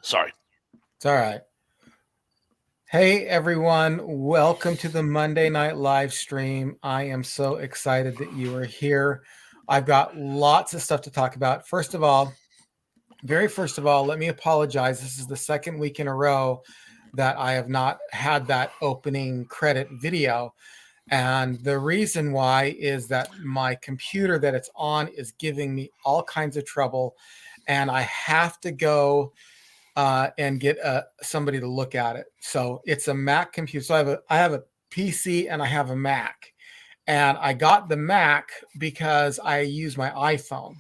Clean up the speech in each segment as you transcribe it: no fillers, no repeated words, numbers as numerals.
Sorry. It's all right. Hey everyone, welcome to the Monday night live stream. I am so excited that you are here. I've got lots of stuff to talk about. First of all, let me apologize. This is the second week in a row that I have not had that opening credit video. And the reason why is that my computer that it's on is giving me all kinds of trouble. And I have to go and get somebody to look at it. So it's a Mac computer. So I have a PC and I have a Mac, and I got the Mac because I use my iPhone,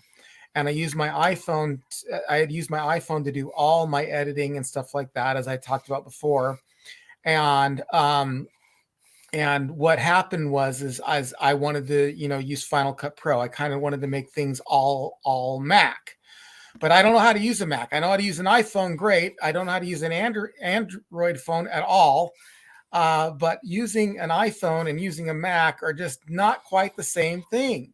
and I had used my iPhone to do all my editing and stuff like that, as I talked about before, and what happened was is as I wanted to use Final Cut Pro, I kind of wanted to make things all Mac, but I don't know how to use a Mac. I know how to use an iPhone, great. I don't know how to use an Android phone at all. But using an iPhone and using a Mac are just not quite the same thing.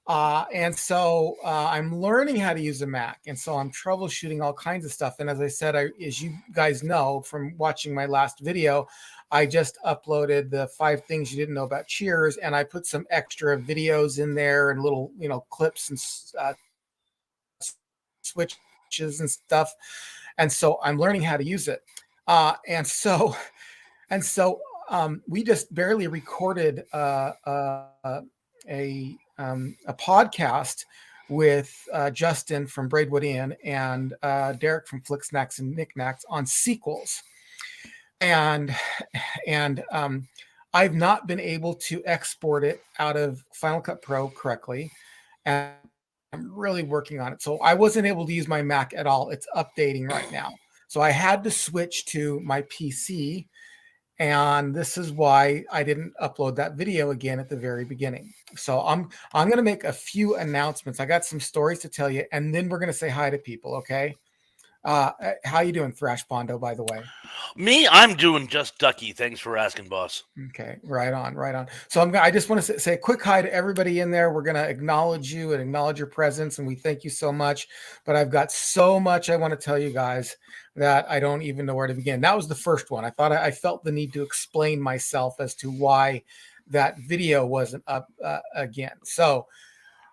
And so I'm learning how to use a Mac, and so I'm troubleshooting all kinds of stuff. And as I said, as you guys know from watching my last video, I just uploaded the 5 things you didn't know about Cheers, and I put some extra videos in there and little clips and switches and stuff. And so I'm learning how to use it. And so we just barely recorded a podcast with Justin from Braidwood Inn and Derek from Flick Snacks and Knickknacks on sequels. And I've not been able to export it out of Final Cut Pro correctly, and I'm really working on it. So I wasn't able to use my Mac at all. It's updating right now. So I had to switch to my PC, and this is why I didn't upload that video again at the very beginning. So I'm going to make a few announcements. I got some stories to tell you, and then we're going to say hi to people, okay? How you doing, Thrash Pondo, by the way? Me, I'm doing just ducky. Thanks for asking, boss. Okay, right on, right on. So I just want to say a quick hi to everybody in there. We're going to acknowledge you and acknowledge your presence, and we thank you so much. But I've got so much I want to tell you guys that I don't even know where to begin. That was the first one. I felt the need to explain myself as to why that video wasn't up again. So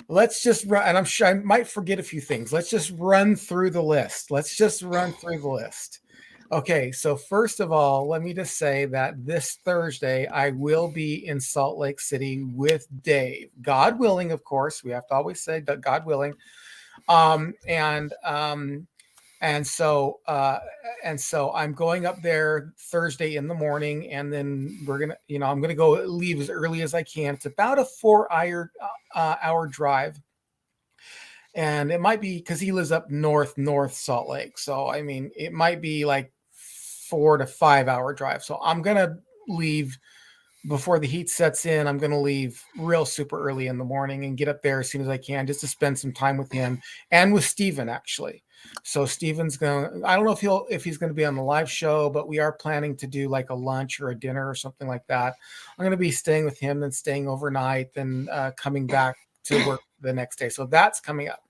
let's just run, and I'm sure I might forget a few things. Let's just run through the list. Okay, so first of all, let me just say that this Thursday I will be in Salt Lake City with Dave. God willing, of course. We have to always say that God willing. Um, and um, and so I'm going up there Thursday in the morning, and then I'm gonna go leave as early as I can. It's about a 4 hour drive, and it might be because he lives up north Salt Lake. So I mean, it might be like 4 to 5 hour drive. So I'm gonna leave before the heat sets in. I'm gonna leave real super early in the morning and get up there as soon as I can, just to spend some time with him and with Steven, actually. So Steven's gonna, I don't know if he's gonna be on the live show, but we are planning to do like a lunch or a dinner or something like that. I'm gonna be staying with him and staying overnight, then coming back to work the next day. So that's coming up.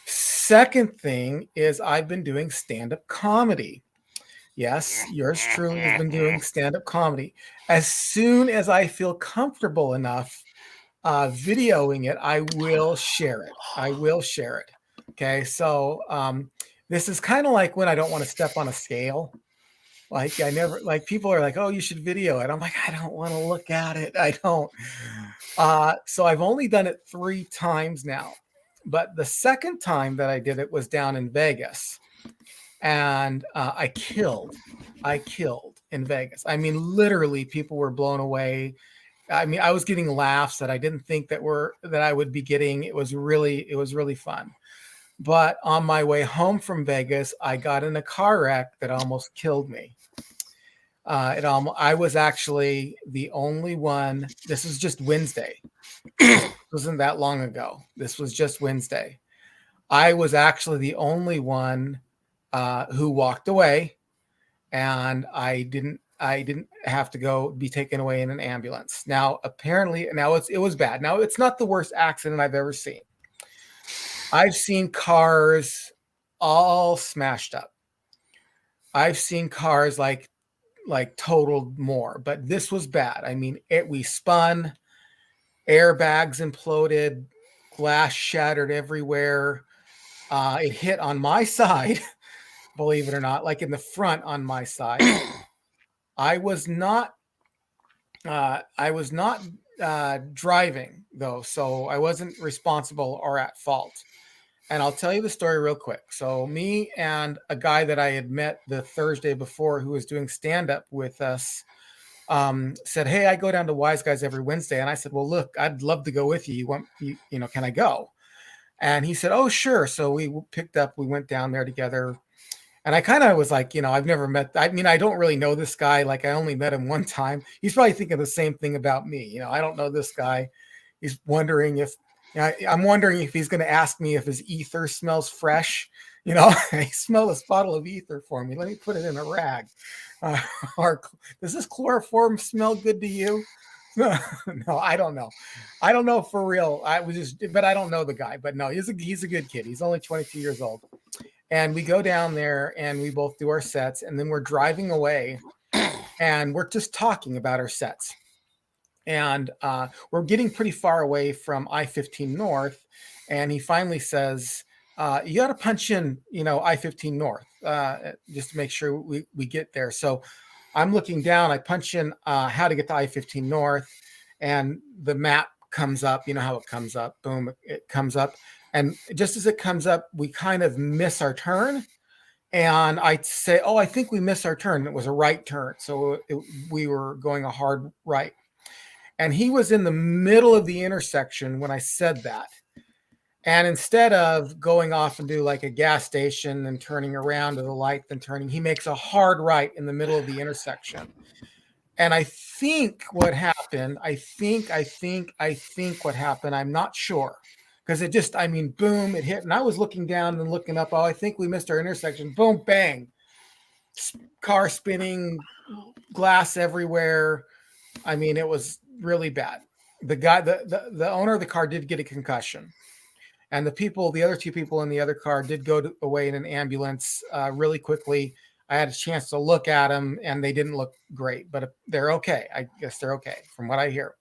Second thing is I've been doing stand-up comedy. Yes, yours truly has been doing stand-up comedy. As soon as I feel comfortable enough videoing it, I will share it. Okay, so this is kind of like when I don't want to step on a scale. Like I never, like people are like, "Oh, you should video it." I'm like, I don't want to look at it. I don't. So I've only done it 3 times now, but the second time that I did it was down in Vegas, and I killed. I killed in Vegas. I mean, literally, people were blown away. I mean, I was getting laughs that I didn't think that I would be getting. It was really fun. But on my way home from Vegas, I got in a car wreck that almost killed me. I was actually the only one. This was just Wednesday. This wasn't that long ago. This was just Wednesday. I was actually the only one who walked away, and I didn't have to go be taken away in an ambulance. Now, apparently, it was bad. Now, it's not the worst accident I've ever seen. I've seen cars all smashed up. I've seen cars like totaled more, but this was bad. I mean, we spun, airbags imploded, glass shattered everywhere. It hit on my side, believe it or not, like in the front on my side. I was not driving though, so I wasn't responsible or at fault. And I'll tell you the story real quick. So me and a guy that I had met the Thursday before who was doing stand up with us said, "Hey, I go down to Wise Guys every Wednesday." And I said, "Well, look, I'd love to go with you. Can I go?" And he said, "Oh, sure." So we went down there together. And I kind of was like, I've never met, I mean, I don't really know this guy. Like, I only met him one time. He's probably thinking the same thing about me. I don't know this guy. He's wondering if, I'm wondering if he's going to ask me if his ether smells fresh. I smell this bottle of ether for me. Let me put it in a rag. Uh, or does this chloroform smell good to you? No, I don't know. I don't know for real. But I don't know the guy. But no, he's a good kid. He's only 22 years old. And we go down there and we both do our sets, and then we're driving away and we're just talking about our sets. And we're getting pretty far away from I-15 North. And he finally says, you got to punch in, I-15 North just to make sure we get there. So I'm looking down, I punch in how to get to I-15 North, and the map comes up. You know how it comes up. Boom, it comes up. And just as it comes up, we kind of miss our turn. And I say, "Oh, I think we missed our turn." It was a right turn. So we were going a hard right. And he was in the middle of the intersection when I said that. And instead of going off and do like a gas station and turning around to the light, then turning, he makes a hard right in the middle of the intersection. And I think what happened, I think what happened, I'm not sure. Because it just, I mean, boom, it hit. And I was looking down and looking up. Oh, I think we missed our intersection. Boom, bang. Car spinning, glass everywhere. I mean, it was really bad. The guy, the owner of the car did get a concussion. And the other two people in the other car did away in an ambulance really quickly. I had a chance to look at them, and they didn't look great, but they're okay. I guess they're okay from what I hear.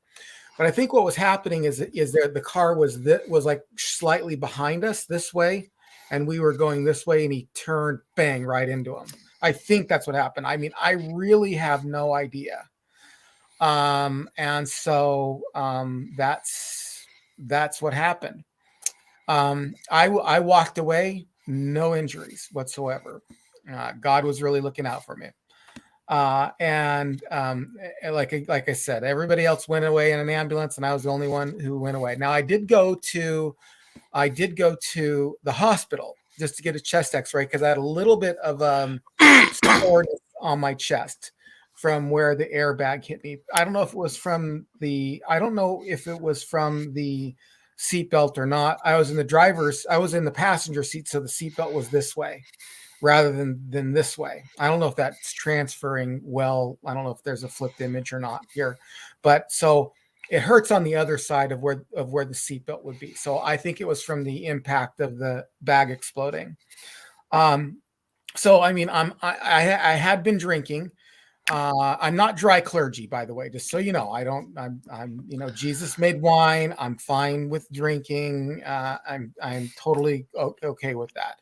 But I think what was happening is that the car was like slightly behind us this way, and we were going this way, and he turned bang right into him. I think that's what happened. I mean, I really have no idea. And so that's what happened. I walked away, no injuries whatsoever. God was really looking out for me. And like I said, everybody else went away in an ambulance, and I was the only one who went away. Now I did go to the hospital just to get a chest X-ray because I had a little bit of soreness on my chest from where the airbag hit me. I don't know if it was from the seatbelt or not. I was in the passenger seat, so the seatbelt was this way rather than this way. I don't know if that's transferring well. I don't know if there's a flipped image or not here, but so it hurts on the other side of where the seatbelt would be. So I think it was from the impact of the bag exploding. So I mean, I had been drinking. I'm not dry clergy, by the way, just so you know. I'm Jesus made wine. I'm fine with drinking. I'm totally okay with that.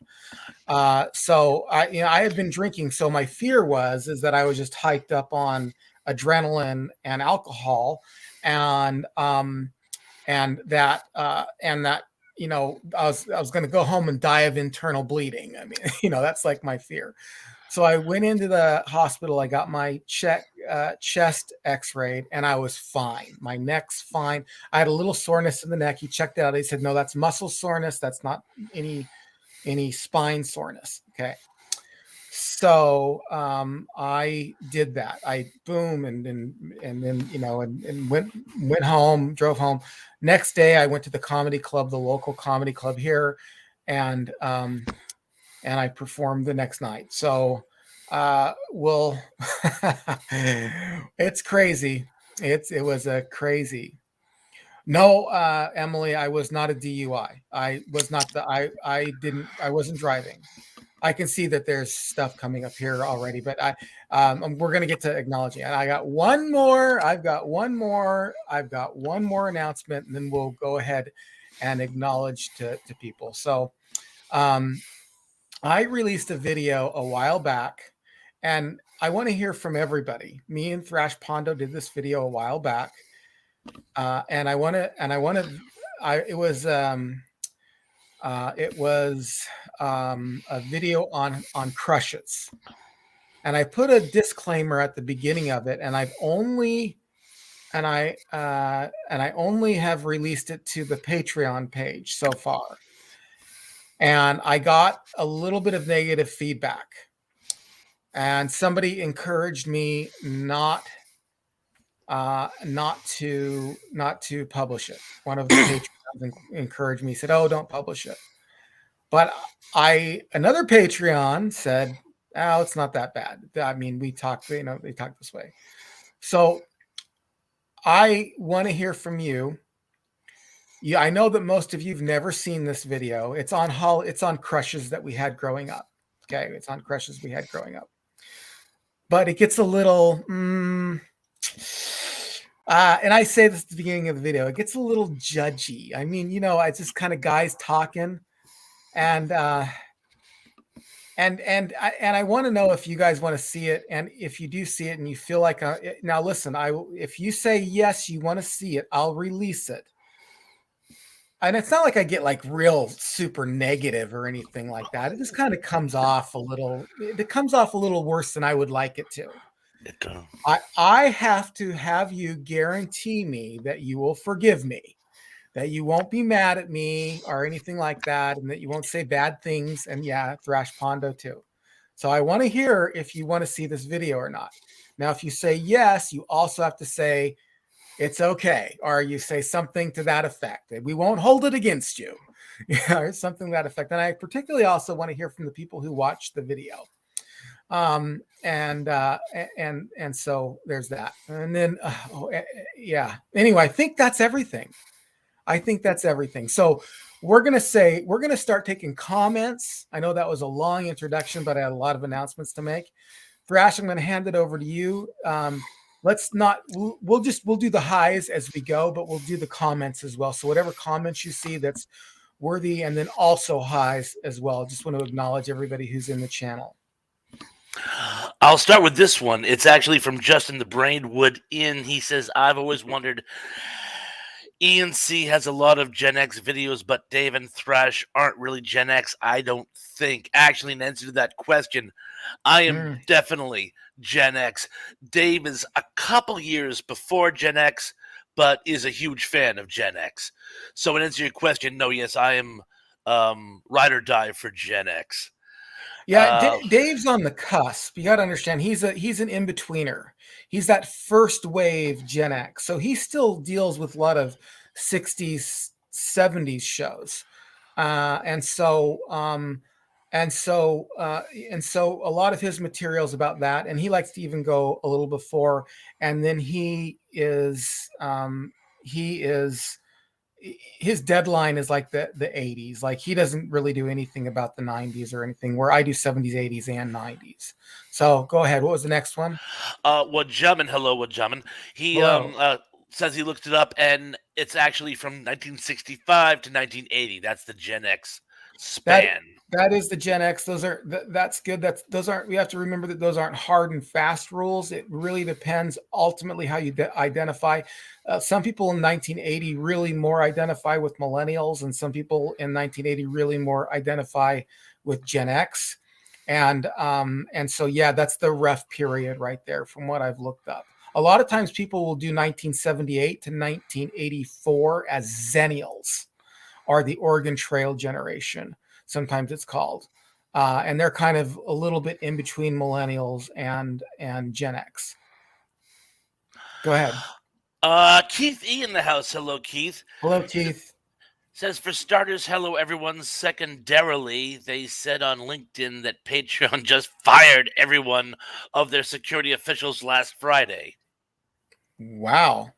So I had been drinking. So my fear is that I was just hyped up on adrenaline and alcohol, and that I was going to go home and die of internal bleeding. I mean, that's like my fear. So I went into the hospital. I got my chest X-rayed, and I was fine. My neck's fine. I had a little soreness in the neck. He checked it out. He said, "No, that's muscle soreness. That's not any spine soreness." Okay. So I did that. I boom and then and went home, drove home. Next day, I went to the comedy club, the local comedy club here, and I performed the next night. So, well, it's crazy. It was a crazy. No, Emily, I was not a DUI. I was not I wasn't driving. I can see that there's stuff coming up here already, but we're going to get to acknowledging. And I got one more. I've got one more. I've got one more announcement, and then we'll go ahead and acknowledge to people. So, um, I released a video a while back, and I want to hear from everybody. Me and Thrash Pondo did this video a while back, and I want to, it was a video on crushes, and I put a disclaimer at the beginning of it, and I only have released it to the Patreon page so far, and I got a little bit of negative feedback, and somebody encouraged me not to publish it. One of the patrons encouraged me, said, "Oh, don't publish it." But another Patreon said, "Oh, it's not that bad." I mean, they talk this way. So I want to hear from you. Yeah, I know that most of you've never seen this video. It's on crushes that we had growing up. Okay, it's on crushes we had growing up. But it gets a little and I say this at the beginning of the video, it gets a little judgy. I mean, it's just kind of guys talking, and I want to know if you guys want to see it, and if you do see it and you feel like now listen, if you say yes, you want to see it, I'll release it. And it's not like I get like real super negative or anything like that. It just kind of comes off a little. It comes off a little worse than I would like it to. I have to have you guarantee me that you will forgive me, that you won't be mad at me or anything like that, and that you won't say bad things. And yeah, Thrash Pondo too. So I want to hear if you want to see this video or not. Now, if you say yes, you also have to say it's okay, or you say something to that effect. We won't hold it against you, or something to that effect. And I particularly also want to hear from the people who watch the video. And so there's that. And then yeah. Anyway, I think that's everything. So we're going to start taking comments. I know that was a long introduction, but I had a lot of announcements to make. Thrash, I'm going to hand it over to you. We'll do the highs as we go, but we'll do the comments as well. So whatever comments you see that's worthy, and then also highs as well. Just want to acknowledge everybody who's in the channel. I'll start with this one. It's actually from Justin the Brainwood Inn. He says, I've always wondered, ENC has a lot of Gen X videos, but Dave and Thrash aren't really Gen X, I don't think. Actually, in answer to that question, I am definitely Gen X. Dave is a couple years before Gen X, but is a huge fan of Gen X. So in answer to your question, no, yes, I am ride or die for Gen X. Yeah, Dave's on the cusp. You got to understand, he's an in-betweener. He's that first wave Gen X. So he still deals with a lot of 60s, 70s shows. And so a lot of his materials about that, and he likes to even go a little before. And then his deadline is like the 80s. Like, he doesn't really do anything about the 90s or anything, where I do 70s, 80s, and 90s. So go ahead. What was the next one? Wajaman. Hello, Wajaman. He says he looked it up, and it's actually from 1965 to 1980. That's the Gen X span. That is the Gen X. That's good. We have to remember that those aren't hard and fast rules. It really depends ultimately how you identify. Some people in 1980 really more identify with millennials, and some people in 1980 really more identify with Gen X. And so, yeah, that's the rough period right there from what I've looked up. A lot of times people will do 1978 to 1984 as Zennials, or the Oregon Trail generation, sometimes it's called. And they're kind of a little bit in between millennials and Gen X. Go ahead. Keith E in the house. Hello, Keith. Hello, Keith. Says, for starters, hello, everyone. Secondarily, they said on LinkedIn that Patreon just fired everyone of their security officials last Friday. Wow.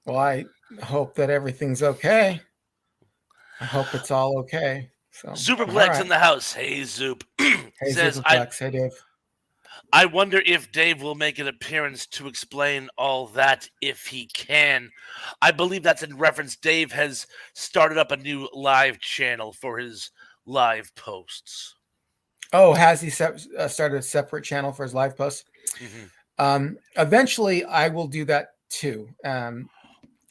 Well, I hope that everything's okay. I hope it's all okay. So, all Superplex right. in the house. Hey, Zoop. Hey, Says, I Superplex. Hey, Dave. I wonder if Dave will make an appearance to explain all that if he can. I believe that's in reference. Dave has started up a new live channel for his live posts. Oh, has he started a separate channel for his live posts? Hmm. Eventually, I will do that too. And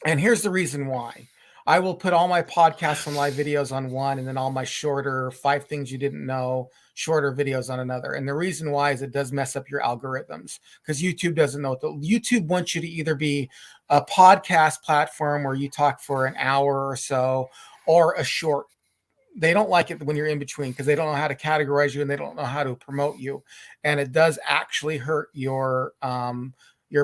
here's the reason why. I will put all my podcasts and live videos on one, and then all my shorter 5 things you didn't know shorter videos on another. And the reason why is it does mess up your algorithms because YouTube doesn't know. YouTube wants you to either be a podcast platform where you talk for an hour or so, or a short. They don't like it when you're in between because they don't know how to categorize you and they don't know how to promote you, and it does actually hurt your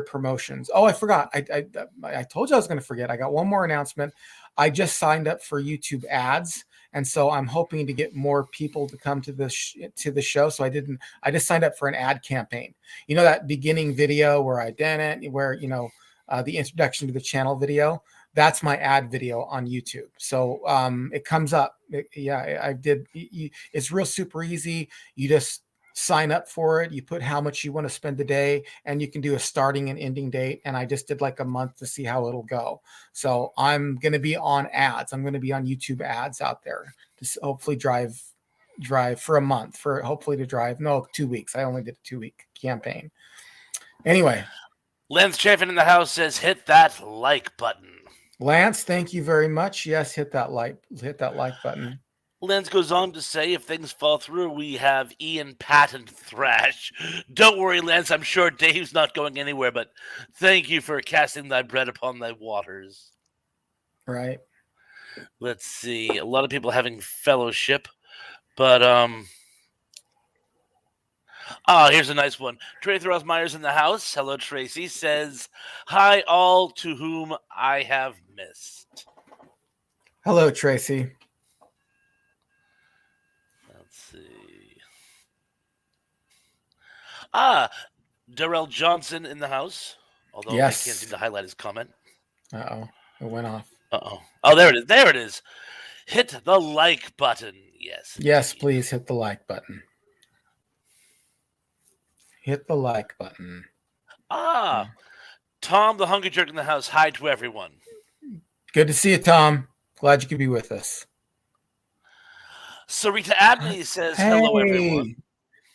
promotions. Oh, I forgot. I told you I was going to forget. I got one more announcement. I just signed up for YouTube ads, and so I'm hoping to get more people to come to the show. So I just signed up for an ad campaign. You know that beginning video where I did it, where the introduction to the channel video. That's my ad video on YouTube. So it comes up. Yeah, I did. It's real super easy. You just sign up for it. You put how much you want to spend a day, and you can do a starting and ending date. And I just did like a month to see how it'll go. So I'm going to be on ads. I'm going to be on YouTube ads out there to hopefully drive for a month, for hopefully to drive 2 weeks. I only did a 2-week campaign. Anyway, Lance Chafin in the house says, hit that like button. Lance, thank you very much. Yes, hit that like button. Lance goes on to say, if things fall through, we have Ian, Pat, and Thrash. Don't worry, Lance. I'm sure Dave's not going anywhere, but thank you for casting thy bread upon thy waters. Right. Let's see. A lot of people having fellowship, but here's a nice one. Tracy Ross-Myers in the house. Hello, Tracy. Says, hi, all to whom I have missed. Hello, Tracy. Let's see. Darrell Johnson in the house. Although I can't seem Yes. to highlight his comment. Uh-oh. It went off. Uh-oh. Oh, there it is. There it is. Hit the like button. Yes. Yes, Indeed. please hit the like button. Hit the like button. Tom the Hungry Jerk in the house. Hi to everyone. Good to see you, Tom. Glad you could be with us. Sarita Abney says, Hey. hello, everyone.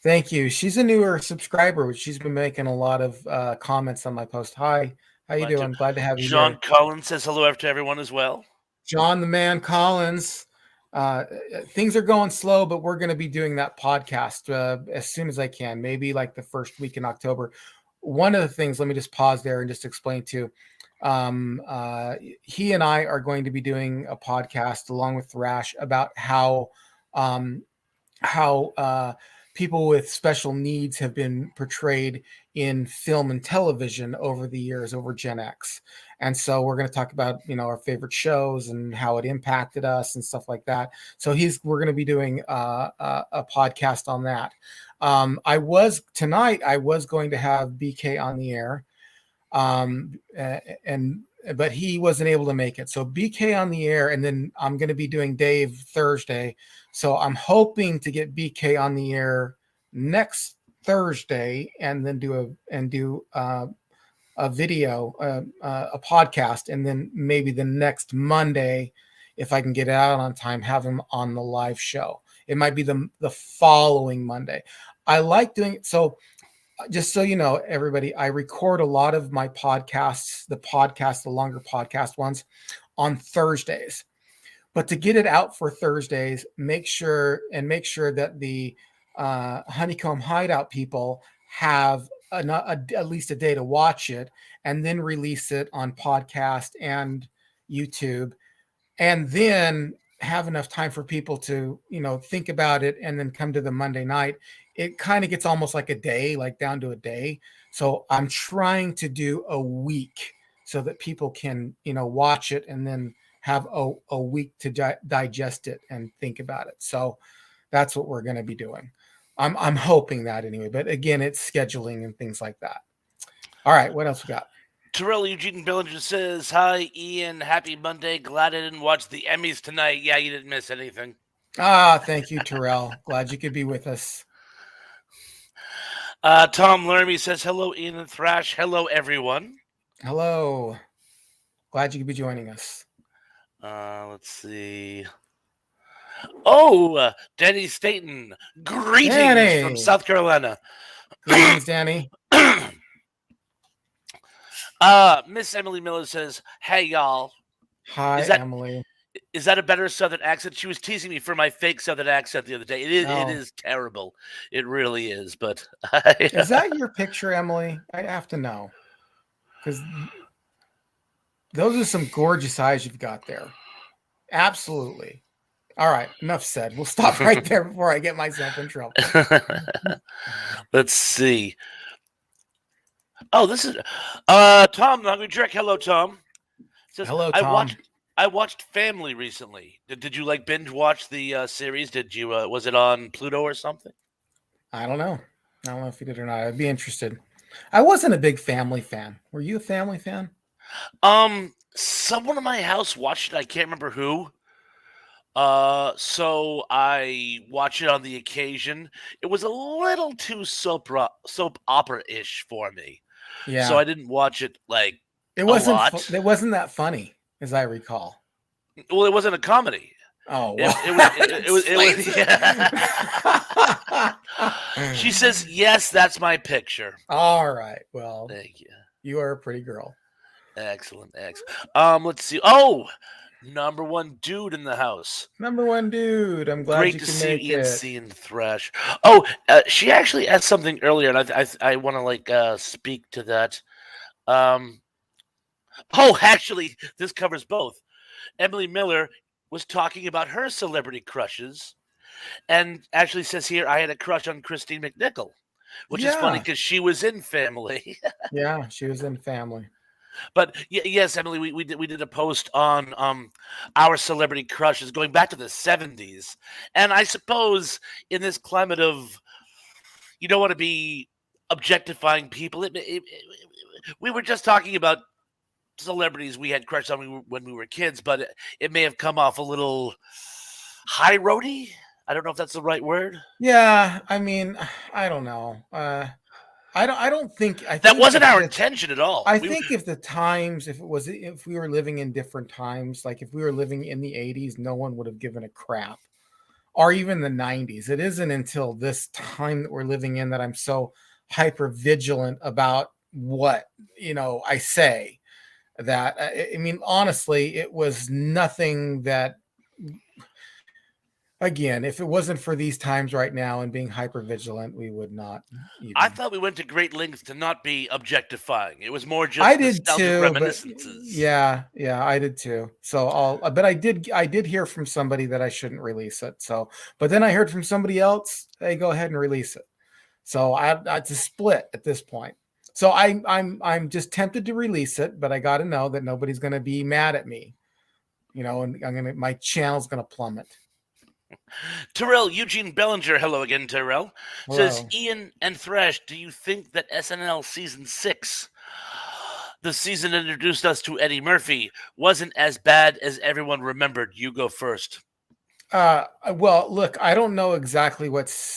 Thank you. She's a newer subscriber, but she's been making a lot of comments on my post. Hi. How you doing? Glad to have you John here. Collins says hello to everyone as well. John the Man Collins. Things are going slow, but we're going to be doing that podcast as soon as I can, maybe like the first week in October. One of the things, let me just pause there and just explain to he and I are going to be doing a podcast along with Thrash about how people with special needs have been portrayed in film and television over the years, over Gen X. And so we're going to talk about, our favorite shows and how it impacted us and stuff like that. So we're going to be doing a podcast on that. I was going to have BK on the air, but he wasn't able to make it. So BK on the air, and then I'm going to be doing Dave Thursday. So I'm hoping to get BK on the air next Thursday, and then do a video, a podcast, and then maybe the next Monday, if I can get it out on time, have him on the live show. It might be the following Monday. I like doing it. So just so you know, everybody, I record a lot of my podcasts, the longer podcast ones, on Thursdays. But to get it out for Thursdays, make sure that the Honeycomb Hideout people have at least a day to watch it, and then release it on podcast and YouTube, and then have enough time for people to think about it and then come to the Monday night. It kind of gets almost like a day, like down to a day. So I'm trying to do a week so that people can watch it and then have a week to digest it and think about it. So that's what we're going to be doing. I'm hoping that anyway, but again, it's scheduling and things like that. All right, what else we got? Terrell Eugene Bellinger says, hi, Ian. Happy Monday. Glad I didn't watch the Emmys tonight. Yeah, you didn't miss anything. Thank you, Terrell. Glad you could be with us. Tom Lermy says, hello, Ian and Thrash. Hello, everyone. Hello. Glad you could be joining us. Let's see. Oh, Danny Staten. Greetings from Danny. South Carolina. Greetings, Danny. Miss Emily Miller says, hey, y'all. Hi, Is that Emily. is that a better Southern accent? She was teasing me for my fake Southern accent the other day. It Oh, is terrible. It really is. But is that your picture, Emily? I have to know because those are some gorgeous eyes you've got there. Absolutely. All right, enough said. We'll stop right there before I get myself in trouble. Let's see. Oh, this is Tom the Hungry Trick. Hello, Tom. Says Hello, Tom. I watched Family recently. Did you like binge watch the series? Did you was it on Pluto or something? I don't know. I don't know if you did or not. I'd be interested. I wasn't a big Family fan. Were you a Family fan? Someone in my house watched it. I can't remember who. So I watch it on the occasion. It was a little too soap opera ish for me, so Yeah. I didn't watch it like It a wasn't. lot. It wasn't that funny, as I recall. Well, it wasn't a comedy. Oh It well, it was that it was explains yeah. it. She says yes. That's my picture. All right. Well, Thank you. you are a pretty girl. Excellent, excellent. Let's see. Oh, number one dude in the house. Number one dude. I'm glad Great you to can see make you, Ian it. C. and Thrash. Oh, she actually asked something earlier, and I want to speak to that. Um, oh, actually, this covers both. Emily Miller was talking about her celebrity crushes, and actually says here I had a crush on Christine McNichol, which is funny Yeah. because she was in Family. Yeah. She was in Family. But yes, Emily, we did a post on our celebrity crushes going back to the '70s, and I suppose in this climate of you don't want to be objectifying people, we were just talking about celebrities we had crushed on when we were kids, but it may have come off a little high roady. I don't know if that's the right word. Yeah. I mean, I don't know. I don't think. I That think wasn't if our the intention at all. I think if the times, if we were living in different times, like if we were living in the 80s, no one would have given a crap, or even the 90s. It isn't until this time that we're living in that I'm so hyper vigilant about what, I say that, I mean, honestly, it was nothing that, again, if it wasn't for these times right now and being hyper vigilant, we would not I even. thought we went to great lengths to not be objectifying. It was more I just did nostalgic too, but reminiscences. yeah, I did too. So but I did hear from somebody that I shouldn't release it. So, but then I heard from somebody else, hey, go ahead and release it. So it's a split at this point. So I'm just tempted to release it, but I got to know that nobody's going to be mad at me, and my channel's going to plummet. Terrell Eugene Bellinger, hello again, Terrell, says Hello. Ian and Thrash, do you think that SNL season 6, the season that introduced us to Eddie Murphy, wasn't as bad as everyone remembered? You go first. Well, look, I don't know exactly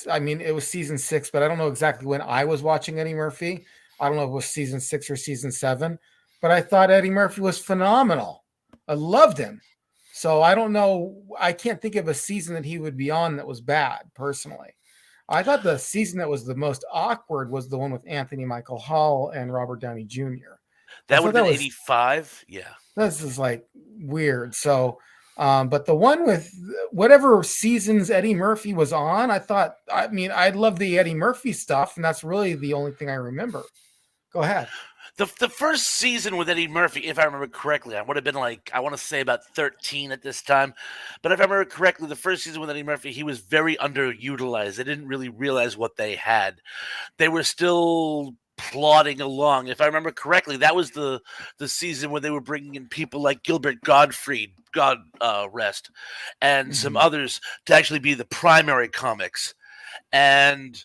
I mean, it was season 6, but I don't know exactly when I was watching Eddie Murphy. I don't know if it was season 6 or season 7, but I thought Eddie Murphy was phenomenal. I loved him. So I don't know. I can't think of a season that he would be on that was bad, personally. I thought the season that was the most awkward was the one with Anthony Michael Hall and Robert Downey Jr. I That would thought have that been was 85. Yeah. this is like weird. So, but the one with whatever seasons Eddie Murphy was on, I mean, I love the Eddie Murphy stuff, and that's really the only thing I remember. Go ahead. The first season with Eddie Murphy, if I remember correctly, I would have been like, I want to say about 13 at this time. But if I remember correctly, the first season with Eddie Murphy, he was very underutilized. They didn't really realize what they had. They were still plodding along. If I remember correctly, that was the season where they were bringing in people like Gilbert Gottfried, God rest, and some Mhm. others to actually be the primary comics. And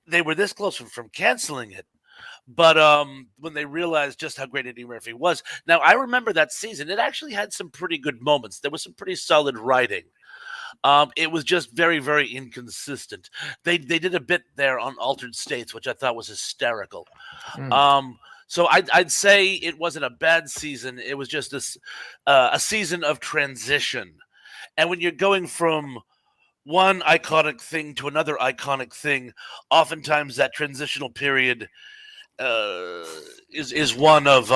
they were this close from canceling it. But when they realized just how great Eddie Murphy was, now I remember that season. It actually had some pretty good moments. There was some pretty solid writing. It was just very, very inconsistent. They did a bit there on Altered States, which I thought was hysterical. Mm. So I'd say it wasn't a bad season. It was just a season of transition. And when you're going from one iconic thing to another iconic thing, oftentimes that transitional period uh, is one of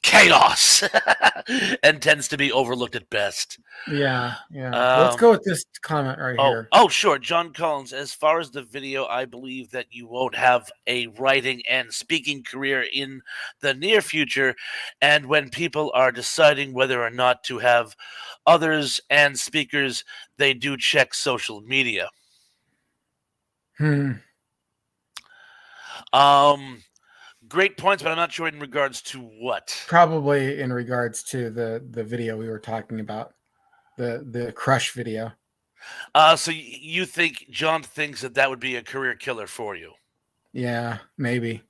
chaos and tends to be overlooked at best. Yeah, yeah. Let's Um, go with this comment right here. sure. John Collins, as far as the video, I believe that you won't have a writing and speaking career in the near future. And when people are deciding whether or not to have others and speakers, they do check social media. Hmm. Um, Great points, but I'm not sure in regards to what. Probably in regards to the video we were talking about, the crush video. So you think John thinks that that would be a career killer for you? Yeah, maybe.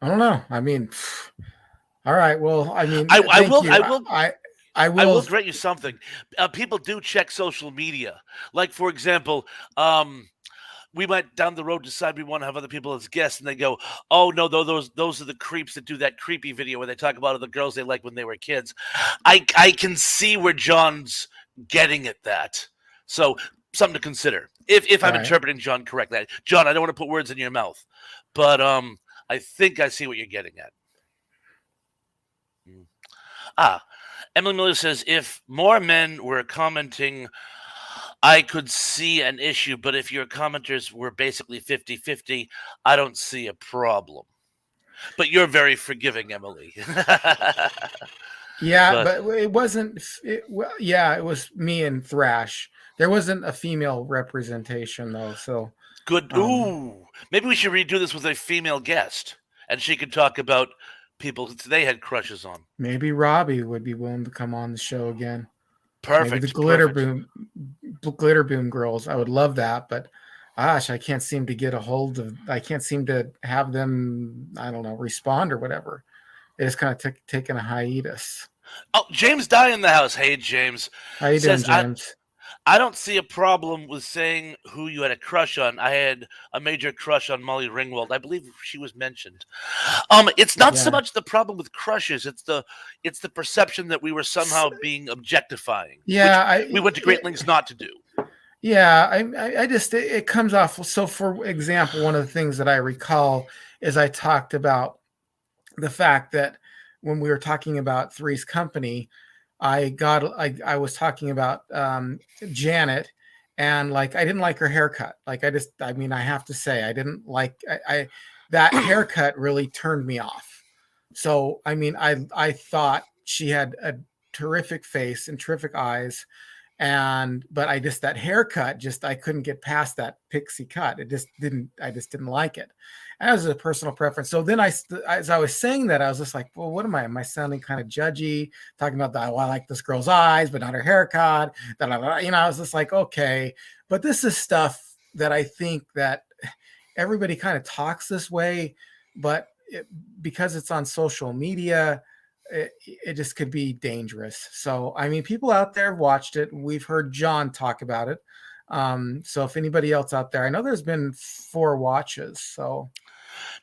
I don't know. I mean, all right. Well, I mean, I thank will you. I will I I will. will grant you something. People do check social media. Like for example, we might down the road decide we want to have other people as guests, and they go, "Oh no, those are the creeps that do that creepy video where they talk about the girls they like when they were kids." I can see where John's getting at that. So something to consider if I'm Right. interpreting John correctly. John, I don't want to put words in your mouth, but I think I see what you're getting at. Mm. Ah, Emily Miller says if more men were commenting I could see an issue, but if your commenters were basically 50-50, I don't see a problem. But you're very forgiving, Emily. Yeah, But but it wasn't. Well, yeah, it was me and Thrash. There wasn't a female representation though, so good. um, Ooh, maybe we should redo this with a female guest, and she could talk about people they had crushes on. maybe Robbie would be willing to come on the show again. Maybe the Perfect, perfect. glitter boom girls. I would love that, but gosh, I can't seem to get a hold of. I can't seem to have them. I don't know, respond or whatever. It's kind of taking a hiatus. Oh, James Dye in the house. Hey, James How you doing, says James? I don't see a problem with saying who you had a crush on. I had a major crush on Molly Ringwald. I believe she was mentioned. It's not so Yeah. much the problem with crushes. It's the perception that we were somehow being objectifying, which Yeah, we went to great lengths not to do. yeah, I just it comes off. So, for example, one of the things that I recall is I talked about the fact that when we were talking about Three's Company, I was talking about Janet, and like I didn't like her haircut. Like I mean I have to say I didn't like I that haircut really turned me off. So I mean I thought she had a terrific face and terrific eyes, and but I just that haircut just I couldn't get past that pixie cut. It just didn't I just didn't like it. And that was a personal preference. So then as I was saying that, I was just like, well, what am I sounding kind of judgy, talking about that? Oh, I like this girl's eyes, but not her haircut. Da, da, da. You know, I was just like, okay, but this is stuff that I think that everybody kind of talks this way, but because it's on social media, it just could be dangerous. So, I mean, people out there have watched it. We've heard John talk about it. So, if anybody else out there, I know there's been 4 watches. So,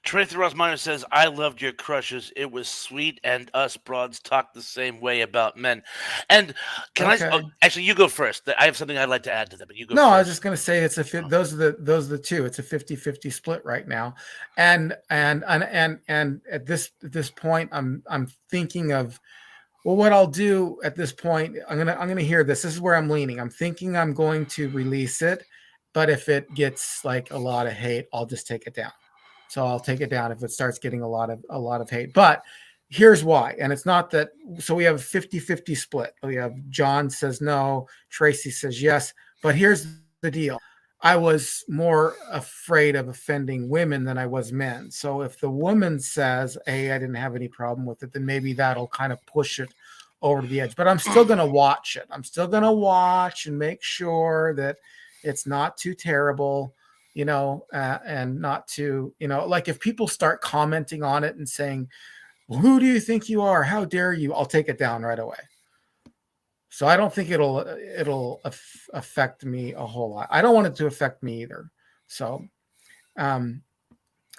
Tracy Ross says, I loved your crushes. It was sweet, and us broads talk the same way about men. And can I? Oh, okay. actually, you go first. I have something I'd like to add to that, but you go No, I was first. just going to say those are the two. It's a 50-50 split right now. And at this point I'm thinking of, well, what I'll do at this point, I'm gonna hear this. This is where I'm leaning. I'm thinking I'm going to release it, but if it gets like a lot of hate, I'll just take it down. So I'll take it down if it starts getting a lot of hate. But here's why. And it's not that, so we have a 50-50 split. We have John says no, Tracy says yes. But here's the deal. I was more afraid of offending women than I was men. So if the woman says, "Hey, I didn't have any problem with it," then maybe that'll kind of push it over to the edge. But I'm still going to watch it. I'm still going to watch and make sure that it's not too terrible, and not too, like if people start commenting on it and saying, well, "Who do you think you are? How dare you?" I'll take it down right away. So I don't think it'll affect me a whole lot. I don't want it to affect me either. So um,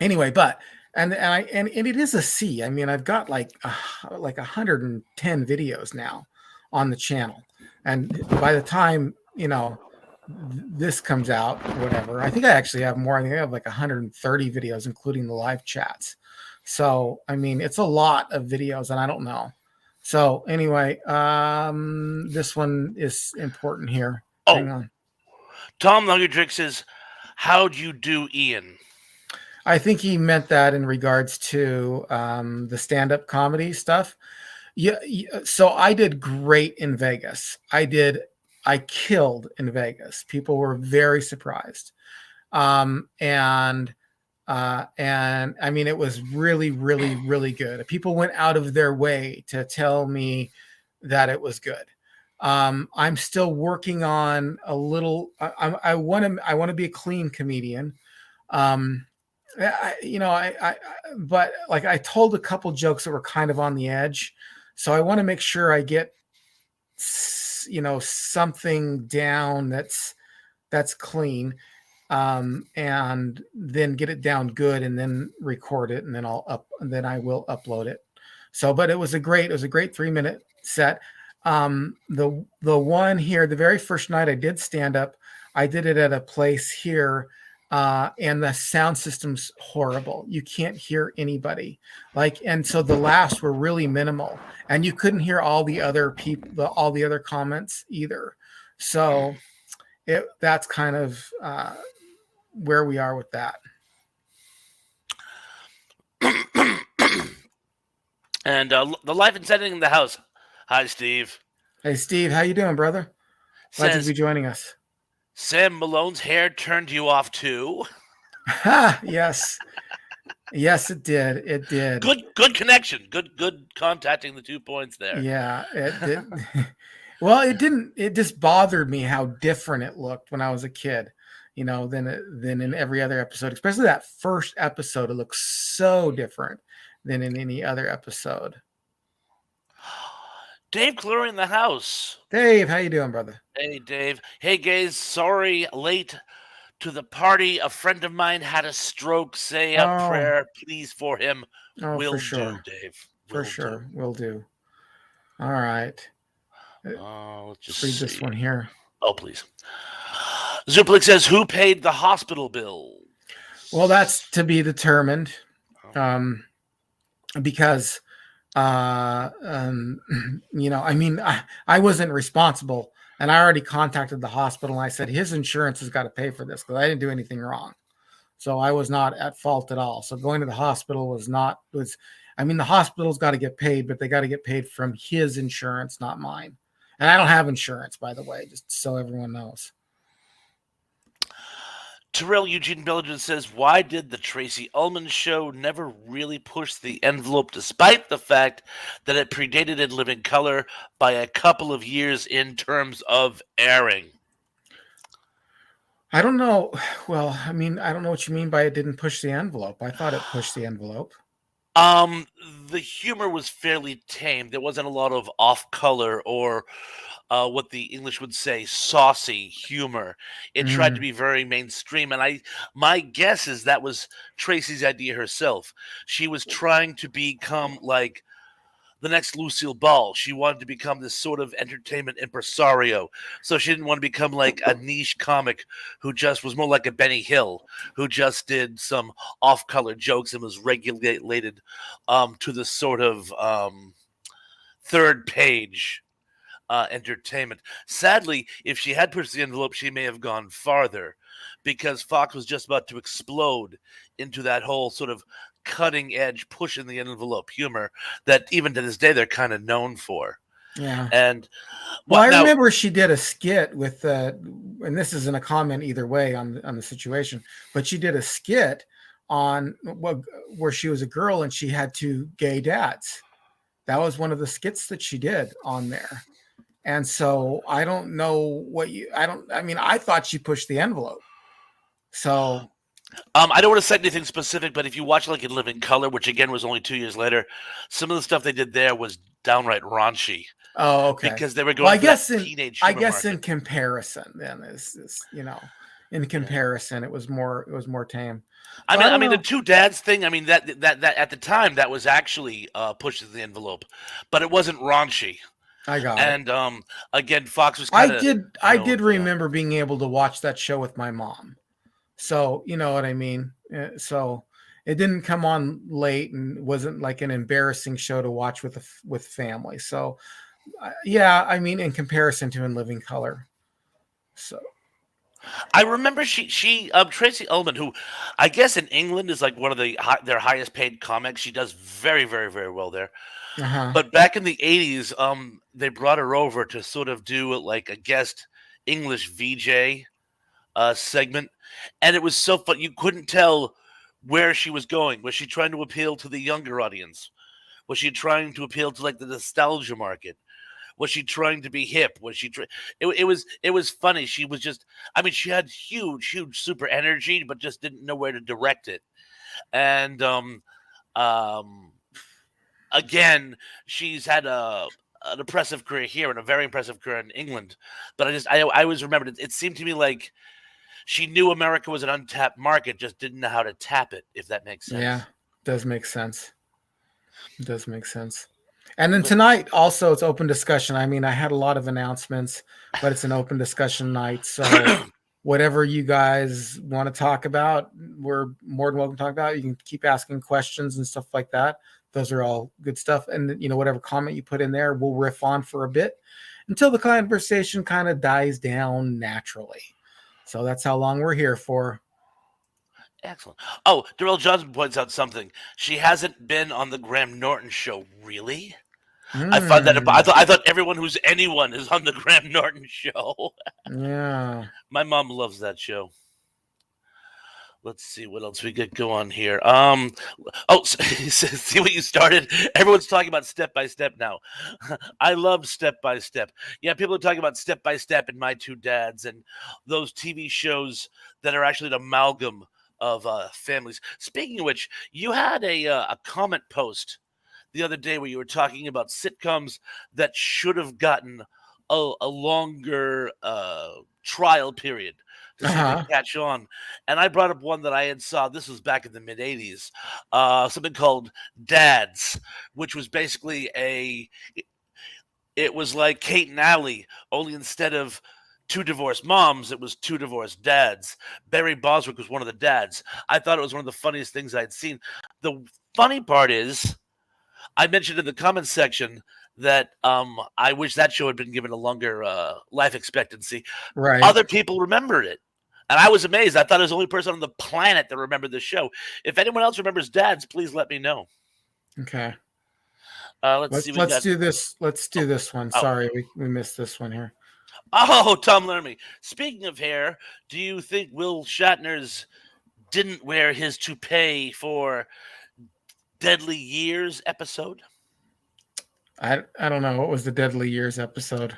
anyway, but and it is a C. I mean, I've got like 110 videos now on the channel, and by the time this comes out, whatever, I think I actually have more. I think I have like 130 videos, including the live chats. So I mean, it's a lot of videos, and I don't know. So anyway, this one is important here. Hang Oh, on. Tom the Hungry Trick says, "How'd you do, Ian?" I think he meant that in regards to the stand-up comedy stuff. Yeah, so I did great in Vegas. I killed in Vegas. People were very surprised. And I mean, it was really, really, really good. People went out of their way to tell me that it was good. I'm still working on a little. I want to be a clean comedian. Um, but like I told a couple jokes that were kind of on the edge, so I want to make sure I get something down that's clean, and then get it down good, and then record it, and then I will upload it. So, but it was a great 3-minute set. The one here, the very first night I did stand up, I did it at a place here, and the sound system's horrible. You can't hear anybody. And so the laughs were really minimal, and you couldn't hear all the other people, all the other comments either. So that's kind of where we are with that. And the life and setting in the house. Hi, Steve. Hey, Steve, how you doing, brother? Glad you to be joining us. Sam Malone's hair turned you off too. Yes, yes, it did. It did. Good connection. Good contacting the 2 points there. Yeah, it did. Well, it didn't. It just bothered me how different it looked when I was a kid. Than in every other episode, especially that first episode. It looks so different than in any other episode. Dave Cleary in the house. Dave, how you doing, brother? Hey, Dave. Hey, guys. Sorry, late to the party. A friend of mine had a stroke. Say a prayer, please, for him. Will for sure. do, Dave. For sure, will do. All right. Let's just read this one here. Oh, please. Zuplik says, "Who paid the hospital bill?" Well, that's to be determined, because I mean, I wasn't responsible, and I already contacted the hospital, and I said his insurance has got to pay for this because I didn't do anything wrong, so I was not at fault at all. So going to the hospital the hospital's got to get paid, but they got to get paid from his insurance, not mine. And I don't have insurance, by the way, just so everyone knows. Terrell Eugene Belgian says, "Why did the Tracy Ullman show never really push the envelope, despite the fact that it predated In Living Color by a couple of years in terms of airing?" I don't know. Well, I mean, I don't know what you mean by it didn't push the envelope. I thought it pushed the envelope. The humor was fairly tame. There wasn't a lot of off-color or what the English would say, saucy humor. It tried to be very mainstream, and my guess is that was Tracy's idea herself. She was trying to become like the next Lucille Ball. She wanted to become this sort of entertainment impresario. So she didn't want to become like a niche comic who just was more like a Benny Hill, who just did some off-color jokes and was regulated to the sort of third page entertainment. Sadly, if she had pushed the envelope, she may have gone farther, because Fox was just about to explode into that whole sort of cutting edge, pushing the envelope humor that even to this day they're kind of known for. Yeah. And I remember she did a skit with, and this isn't a comment either way on the situation, but she did a skit on where she was a girl and she had 2 gay dads. That was one of the skits that she did on there. And so I don't know I thought she pushed the envelope. So I don't want to cite anything specific, but if you watch like in Living Color, which again was only 2 years later, some of the stuff they did there was downright raunchy Oh, okay. because they were Well, going for that teenage I humor guess market. in comparison, then is in Yeah. comparison, it was more tame. I So mean, I I don't mean the know. two dads thing. I mean that at the time that was actually pushed the envelope, but it wasn't raunchy. I got it. And again, Fox was kind of I known did for that. remember being able to watch that show with my mom. So, you know what I mean? So it didn't come on late and wasn't like an embarrassing show to watch with family. So, yeah, I mean in comparison to In Living Color. So, I remember she Tracy Ullman, who I guess in England is like one of their highest paid comics. She does very well there. uh-huh. But back in the '80s, they brought her over to sort of do like a guest English VJ segment, and it was so fun. You couldn't tell where she was going. Was she trying to appeal to the younger audience? Was she trying to appeal to like the nostalgia market? Was she trying to be hip? Was she? It was funny. She was just. I mean, she had huge super energy, but just didn't know where to direct it. And um, again, she's had an impressive career here and a very impressive career in England. But I always remembered it. It seemed to me like she knew America was an untapped market, just didn't know how to tap it. If that makes Yeah, sense. does make sense. It does make sense. And then But tonight also it's open discussion. I mean, I had a lot of announcements, but it's an open discussion night. So whatever you guys want to talk about, we're more than welcome to talk about. You can keep asking questions and stuff like that. Those are all good stuff. And whatever comment you put in there, we'll riff on for a bit until the conversation kind of dies down naturally. So that's how long we're here for. excellent. Oh, Darrell Johnson points out something. She hasn't been on the Graham Norton show, really. I find that Mm, I thought everyone who's anyone is on the Graham Norton show. yeah. My mom loves that show. Let's see what else we get going here. Oh, see what you started. Everyone's talking about Step by Step now. I love Step by Step. Yeah, people are talking about Step by Step and My Two Dads and those TV shows that are actually an amalgam of families. Speaking of which, you had a comment post the other day where you were talking about sitcoms that should have gotten a longer trial period to see if they Uh-huh. catch on. And I brought up one that I had saw. This was back in the mid '80s. Something called Dads, which was basically it was like Kate and Allie, only instead of two divorced moms, it was two divorced dads. Barry Boswick was one of the dads. I thought it was one of the funniest things I'd seen. The funny part is I mentioned in the comments section that I wish that show had been given a longer life expectancy. Right. Other people remembered it. And I was amazed. I thought I was the only person on the planet that remembered the show. If anyone else remembers Dads, please let me know. Okay. Let's see. We Let's got. do this. Let's Oh, do this one. oh, Sorry, we missed this one here. oh, Tom Lermy. Speaking of hair, do you think Will Shatner's didn't wear his toupee for Deadly Years episode? I don't know what was the Deadly Years episode.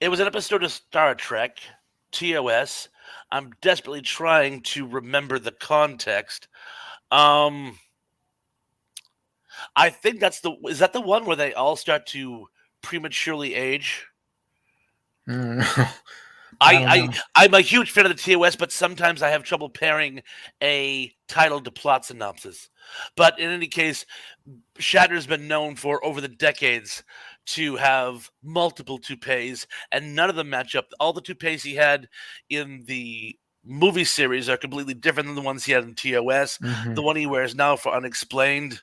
It was an episode of Star Trek, TOS. I'm desperately trying to remember the context. Um, I think is that the one where they all start to prematurely age? Mm, I I, don't I know. I'm a huge fan of the TOS, but sometimes I have trouble pairing a title to plot synopsis. But in any case, Shatner's been known for over the decades to have multiple toupees, and none of them match up. All the toupees he had in the movie series are completely different than the ones he had in TOS. The Hmm. one he wears now for Unexplained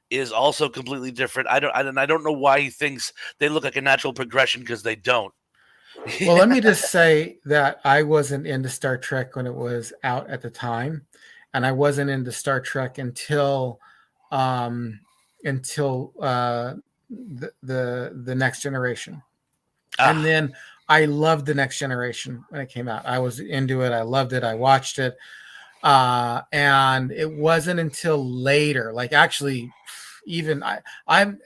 is also completely different. I don't know why he thinks they look like a natural progression because they don't. Well, let me just say that I wasn't into Star Trek when it was out at the time, and I wasn't into Star Trek um, until the Next Generation, and Ah, then I loved the Next Generation when it came out. I was into it. I loved it. I watched it. And it wasn't until later, like actually, even I'm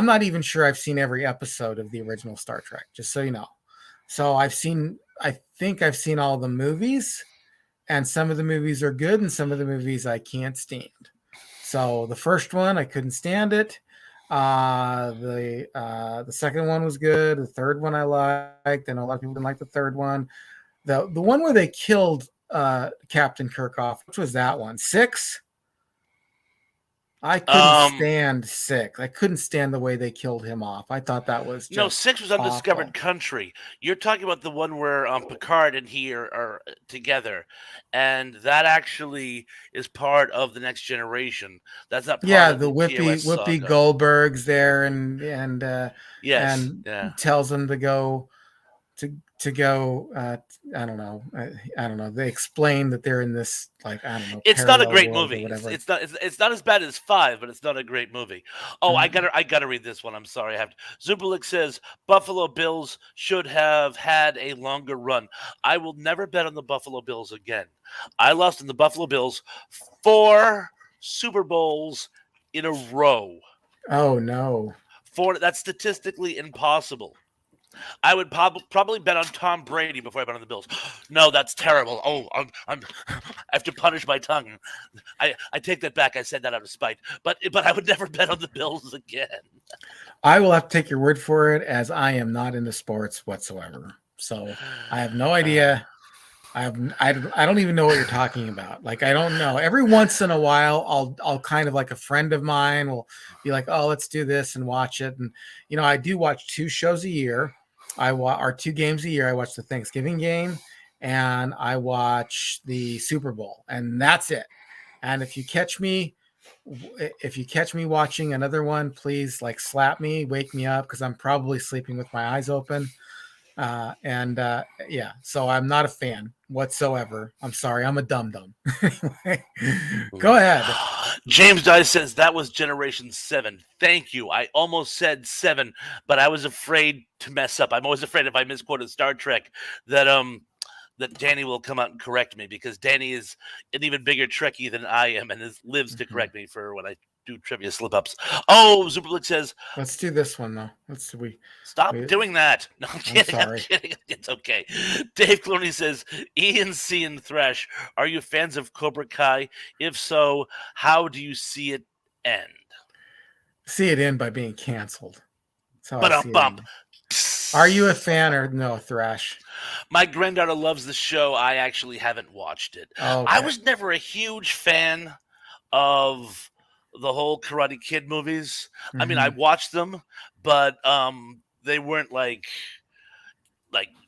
not even sure I've seen every episode of the original Star Trek. Just so you know, so I think I've seen all the movies, and some of the movies are good, and some of the movies I can't stand. So the first one I couldn't stand it. The second one was good. The third one I liked. I know a lot of people didn't like the third one. The one where they killed Captain Kirk off, which was that one? Six. I couldn't Um, stand six. I couldn't stand the way they killed him off. I thought that was no, just 6 was Undiscovered awful. Country. You're talking about the one where Picard and he are together, and that actually is part of the Next Generation. That's not part Yeah, of the the TOS Whoopi saga. Goldberg's there, Yes, and yeah. tells him to go to go. I don't know. I don't know. They explain that they're in this, like, I don't know, It's not a parallel great world or movie. whatever. It's not as bad as 5, but it's not a great movie. Oh, Uh, I gotta read this one. I'm sorry. I have to. Zubelik says Buffalo Bills should have had a longer run. I will never bet on the Buffalo Bills again. I lost in the Buffalo Bills 4 Super Bowls in a row. oh no. That's statistically impossible. I would probably bet on Tom Brady before I bet on the Bills. No, that's terrible. Oh, I have to punish my tongue. I take that back. I said that out of spite. But I would never bet on the Bills again. I will have to take your word for it, as I am not into sports whatsoever. So I have no Uh, idea. I don't even know what you're talking about. Like, I don't know. Every once in a while, I'll kind of, like, a friend of mine will be like, "Oh, let's do this and watch it." And I do watch two shows a year. Or two games a year. I watch the Thanksgiving game, and I watch the Super Bowl, and that's it. And if you catch me watching another one, please, like, slap me, wake me up, because I'm probably sleeping with my eyes open. And Yeah, so I'm not a fan whatsoever. I'm sorry, I'm a dum dum. Anyway, go ahead. James Dice says that was Generation 7. Thank you. I almost said 7, but I was afraid to mess up. I'm always afraid if I misquoted Star Trek that Danny will come out and correct me, because Danny is an even bigger Trekkie than I am and lives to Mhm. correct me for when I do trivia slip ups. Oh, Superblick says, Let's do this one though. stop We doing that. No, I'm I'm kidding. I'm sorry. kidding. It's okay. Dave Clooney says, Ian C. and Thresh, are you fans of Cobra Kai? If so, how do you see it end? See it end by being canceled. That's how I But see it bump. ending. Are you a fan or no, Thrash? My granddaughter loves the show. I actually haven't watched it. I Okay. was never a huge fan of the whole Karate Kid movies. I mean, I Hmm. watched them, but they weren't like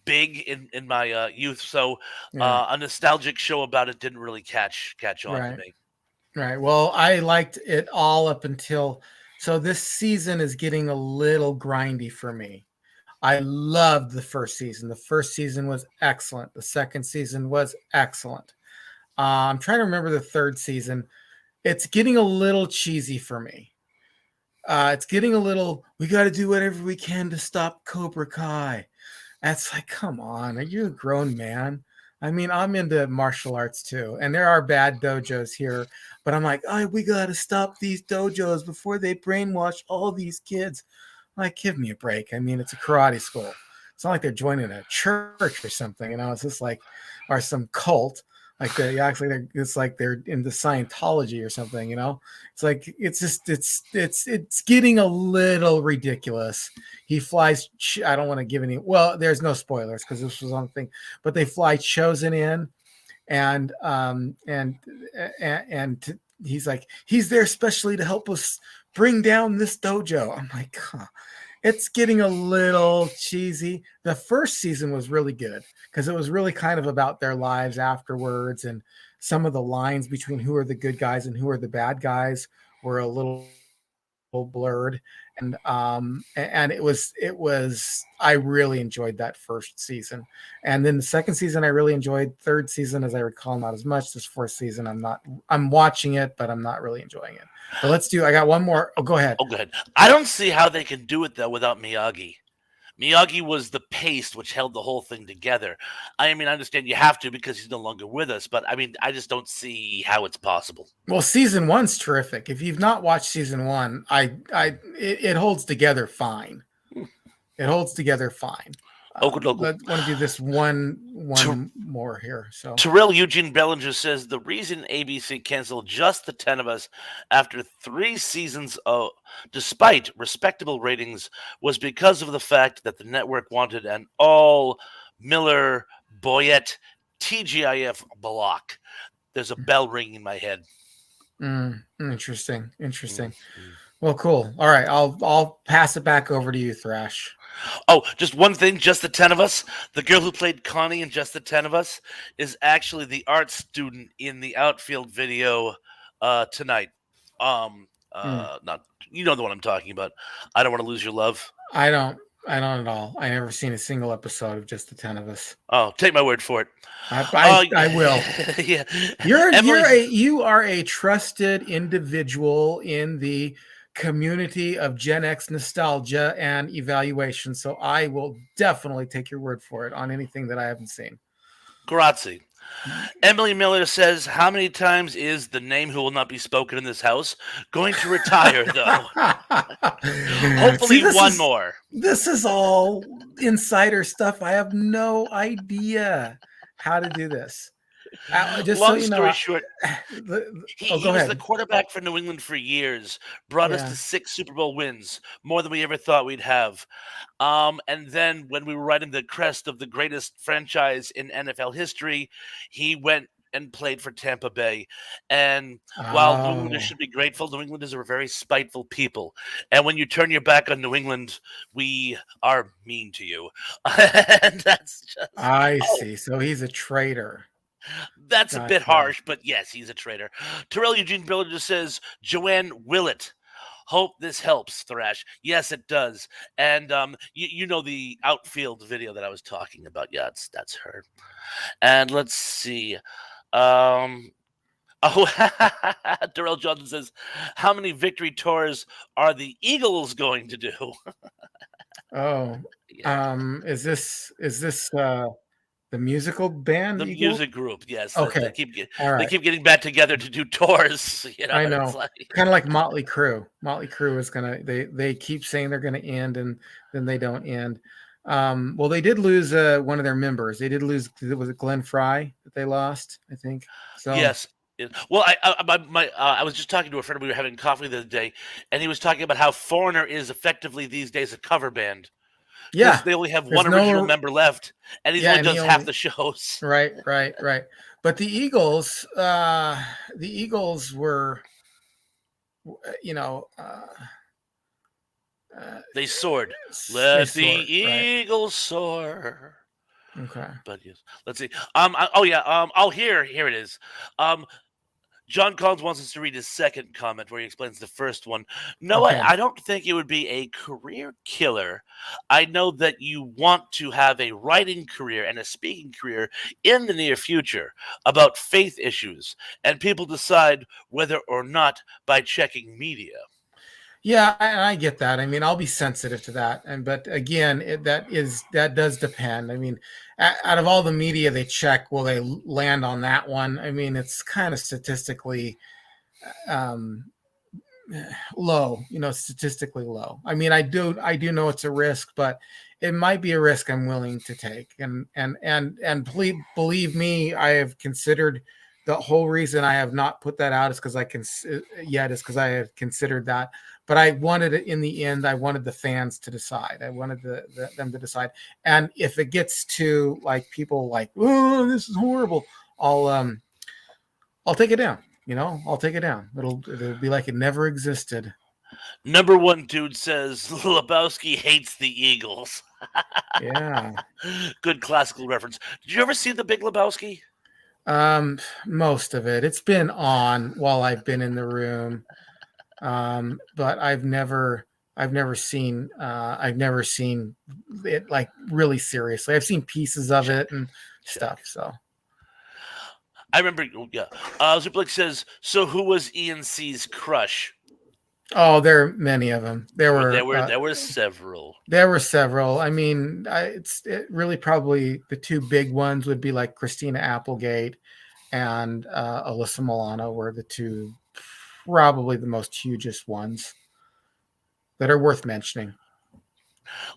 big in my youth. So Yeah. a nostalgic show about it didn't really catch on to Right. me. Right. Well, I liked it all up until, so this season is getting a little grindy for me. I loved the first season. The first season was excellent. The second season was excellent. I'm trying to remember the third season. It's getting a little cheesy for me. It's getting a little, we got to do whatever we can to stop Cobra Kai. That's like, come on, are you a grown man? I mean, I'm into martial arts too, and there are bad dojos here, but I'm like, oh, we got to stop these dojos before they brainwash all these kids. Like, give me a break. I mean, it's a karate school. It's not like they're joining a church or something, It's just like, or some cult. Like it's like they're into Scientology or something. It's like it's getting a little ridiculous. He flies. I don't want to give any. Well, there's no spoilers because this was on the thing, but they fly Chosen in, and he's like, he's there especially to help us bring down this dojo. I'm like, huh. It's getting a little cheesy. The first season was really good because it was really kind of about their lives afterwards, and some of the lines between who are the good guys and who are the bad guys were a little blurred. And it was I really enjoyed that first season. And then the second season I really enjoyed. Third season, as I recall, not as much. This fourth season, I'm watching it, but I'm not really enjoying it. But I got one more. Oh, go ahead. Oh, go ahead. I don't see how they can do it though without Miyagi. Miyagi was the paste which held the whole thing together. I mean, I understand you have to because he's no longer with us, but I mean, I just don't see how it's possible. Well, season one's terrific. If you've not watched season one, it holds together fine. It holds together fine. Okodogo. Want to do this one more here. So Terrell Eugene Bellinger says the reason ABC canceled Just the 10 of Us after 3 seasons despite respectable ratings, was because of the fact that the network wanted an all Miller Boyette TGIF block. There's a bell ringing in my head. Interesting. Mm-hmm. Well, cool. All right, I'll pass it back over to you, Thrash. Oh, just one thing, Just the 10 of Us. The girl who played Connie in Just the 10 of Us is actually the art student in the outfield video tonight. Not you know the one I'm talking about. I don't want to lose your love. I don't. I don't at all. I never seen a single episode of Just the 10 of Us. Oh, take my word for it. I will. Yeah, You're Emily. you are a trusted individual in the community of Gen X nostalgia and evaluation. So I will definitely take your word for it on anything that I haven't seen. Grazie. Emily Miller says, "How many times is the name who will not be spoken in this house going to retire, though? See, Hopefully, one more." this is all insider stuff. I have no idea how to do this. Just so Long you know, story short, go he was the ahead. quarterback for New England for years, brought us to Yeah. 6 Super Bowl wins, more than we ever thought we'd have. And then when we were riding the crest of the greatest franchise in NFL history, he went and played for Tampa Bay. And while New Englanders Oh, should be grateful, New Englanders are very spiteful people. And when you turn your back on New England, we are mean to you. And that's just, I oh, see. So he's a traitor. that's a bit Gotcha. harsh, but yes, he's a traitor. Terrell Eugene Biller just says, Joanne Willett. Hope this helps, Thrash. Yes, it does. And you know the outfield video that I was talking about. Yeah, that's her. And let's see. Um, oh, Darrell Johnson says, "How many victory tours are the Eagles going to do?" Oh, Yeah, is this the musical band the Eagle? music group. Yes, Okay. All they right. keep getting back together to do tours. I It's know. like Kind of like Motley Crue. Motley Crue is gonna they keep saying they're gonna end and then they don't end. Well, they did lose one of their members. They did lose. Was it Glenn Fry that they lost? I think so. yes. Well, I was just talking to a friend. We were having coffee the other day, and he was talking about how Foreigner is effectively these days a cover band because Yeah. they only have There's one original no. member left, and he Yeah, only and he does half only the shows. right. But the Eagles were, you know, uh, They soared. they Let the soared, right? eagles soar. Okay. But yes, let's see. Oh, here it is. Um, John Collins wants us to read his second comment where he explains the first one. No, Okay. I don't think it would be a career killer. I know that you want to have a writing career and a speaking career in the near future about faith issues, and people decide whether or not by checking media. Yeah, I get that. I mean, I'll be sensitive to that, and but again, that does depend. I mean, out of all the media they check, will they land on that one? I mean, it's kind of statistically um, low, statistically low. I mean, I do know it's a risk, but it might be a risk I'm willing to take. And please believe me, I have considered the whole reason I have not put that out is because I can yet is because I have considered that. But I wanted it in the end. I wanted the fans to decide. I wanted them to decide. And if it gets to like people like, oh, this is horrible, I'll um I'll take it down. I'll take it down. It'll be like it never existed. Number one dude says Lebowski hates the Eagles. Yeah. Good classical reference. Did you ever see The Big Lebowski? Most of it. It's been on while I've been in the room. But I've never seen it like really seriously. I've seen pieces of Check, it and check. stuff. So I remember. Yeah. Zublick says, "So who was Ian C's crush?" there are many of them. There were several. There were several. I mean, it really probably the two big ones would be like Christina Applegate and Alyssa Milano were the two probably the most hugest ones that are worth mentioning.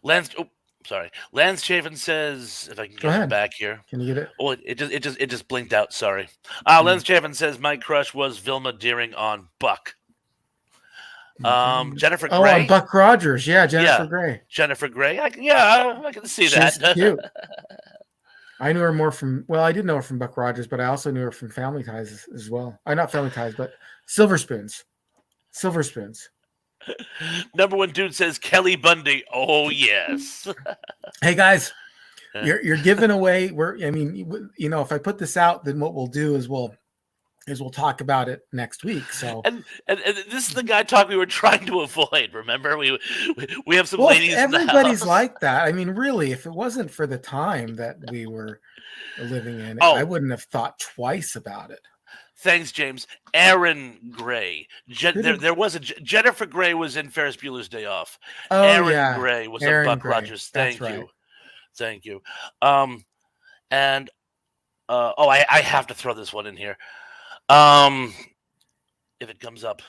Lance. Oh, Sorry. Lance Chafin says, if I can Go get him ahead. back here. Can you get it? Oh, it just blinked out. Sorry. Lance Chafin says my crush was Vilma Deering on Buck. Jennifer Oh, on Grey. Buck Rogers. Yeah, Jennifer Yeah, Grey. Jennifer Grey. I can see She's that. cute. I knew her more from, well, I did know her from Buck Rogers, but I also knew her from Family Ties as well. Not Family Ties, but Silver Spoons. Silver Spoons. Number one dude says Kelly Bundy. Oh yes. Hey guys, you're giving away. If I put this out, then what we'll do is we'll talk about it next week. So and this is the guy talk we were trying to avoid. Remember, we have some well, ladies. everybody's like that. I mean, really, if it wasn't for the time that we were living in, I wouldn't have thought twice about it. Thanks, James. Aaron Gray. There was a Jennifer Grey was in Ferris Bueller's Day Off. Oh, Aaron Gray was Aaron a Buck Gray. Rogers. Thank That's you. right. Thank you. And I have to throw this one in here. If it comes up.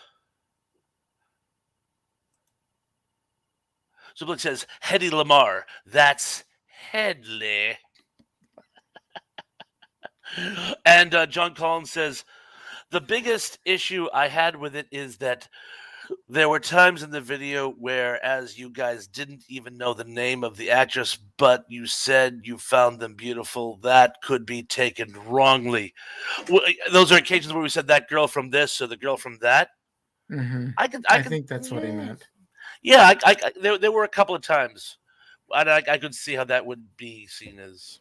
So Blick says, Hedy Lamarr. That's Headley. And John Collins says, the biggest issue I had with it is that there were times in the video where, as you guys didn't even know the name of the actress, but you said you found them beautiful. That could be taken wrongly. Those are occasions where we said that girl from this or the girl from that. Mm-hmm. I think that's what he meant. Yeah, there were a couple of times. I could see how that would be seen as,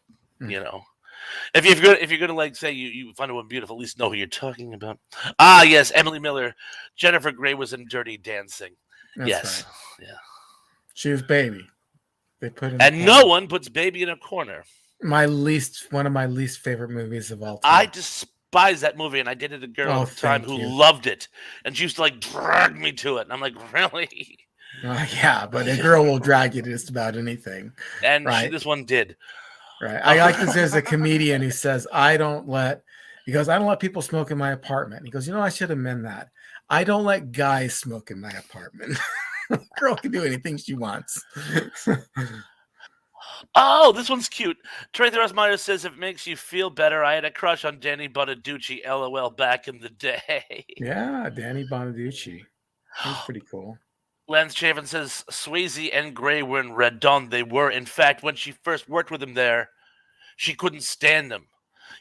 if you're gonna like say you find a woman beautiful, at least know who you're talking about. Yes, Emily Miller, Jennifer Grey was in Dirty Dancing. That's yes, right. Yeah. She was Baby. They put in and no one puts Baby in a corner. One of my least favorite movies of all time. I despise that movie, and I dated a girl at the time who loved it, and she used to like drag me to it, and I'm like, really? Yeah, but a girl will drag you to just about anything. And this one did. Right. I like this. There's a comedian who says, I don't let people smoke in my apartment. He goes, I should amend that. I don't let guys smoke in my apartment. Girl can do anything she wants. Oh, this one's cute. Trey Thrasmeyer says, if it makes you feel better, I had a crush on Danny Bonaducci, LOL, back in the day. Yeah, Danny Bonaducci. He's pretty cool. Lance Chafin says Swayze and Gray were in Red Dawn. They were. In fact, when she first worked with him there, she couldn't stand him.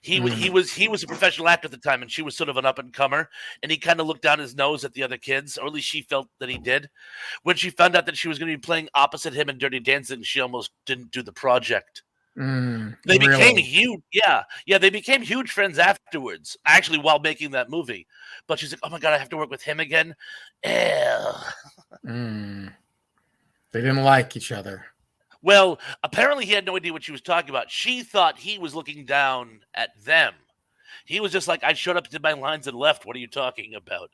He was a professional actor at the time, and she was sort of an up-and-comer, and he kind of looked down his nose at the other kids, or at least she felt that he did. When she found out that she was going to be playing opposite him in Dirty Dancing, she almost didn't do the project. They became huge. Yeah, they became huge friends afterwards, actually, while making that movie. But she's like, oh my God, I have to work with him again? Ew. They didn't like each other. Well, apparently he had no idea what she was talking about. She thought he was looking down at them. He was just like, I showed up, did my lines, and left. What are you talking about?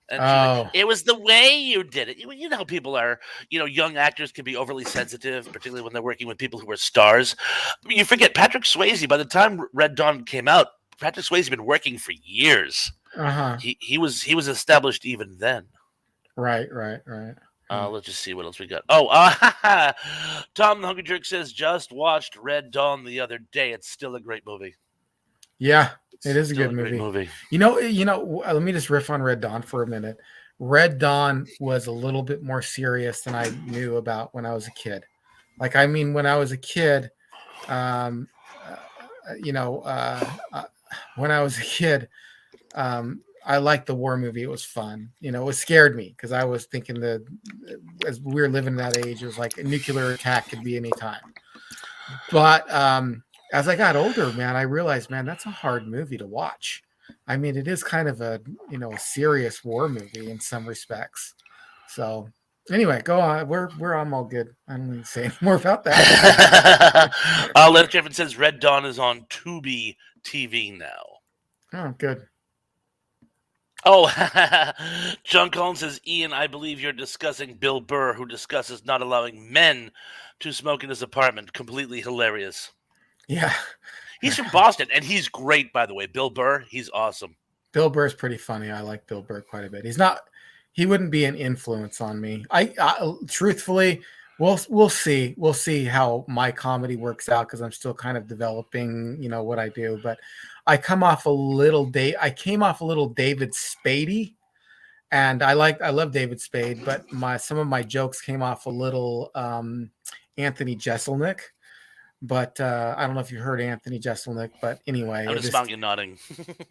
And she's like, it was the way you did it. You know how people are. Young actors can be overly sensitive, particularly when they're working with people who are stars. You forget, Patrick Swayze, by the time Red Dawn came out, Patrick Swayze had been working for years. He was established even then. Right. Let's just see what else we got. Tom the Hungry Jerk says, just watched Red Dawn the other day. It's still a great movie. Yeah, it is a good movie. Let me just riff on Red Dawn for a minute. Red Dawn was a little bit more serious than I knew about when I was a kid. When I was a kid, when I was a kid, I liked the war movie. It was fun. It scared me because I was thinking that as we were living that age, it was like a nuclear attack could be any time. But as I got older, man, I realized, man, that's a hard movie to watch. It is kind of a serious war movie in some respects. So anyway, go on. I'm all good. I don't need to say any more about that. Leonard Jeffin says Red Dawn is on Tubi TV now. Oh, good. Oh, John Collins says, Ian, I believe you're discussing Bill Burr, who discusses not allowing men to smoke in his apartment. Completely hilarious. Yeah. He's from Boston, and he's great, by the way. Bill Burr, he's awesome. Bill Burr's pretty funny. I like Bill Burr quite a bit. He wouldn't be an influence on me. I truthfully, We'll see. We'll see how my comedy works out because I'm still kind of developing, what I do. But I came off a little David Spadey, and I love David Spade, but my some of my jokes came off a little Anthony Jeselnik. But I don't know if you heard Anthony Jeselnik, but anyway, I'm it just just smiling and nodding.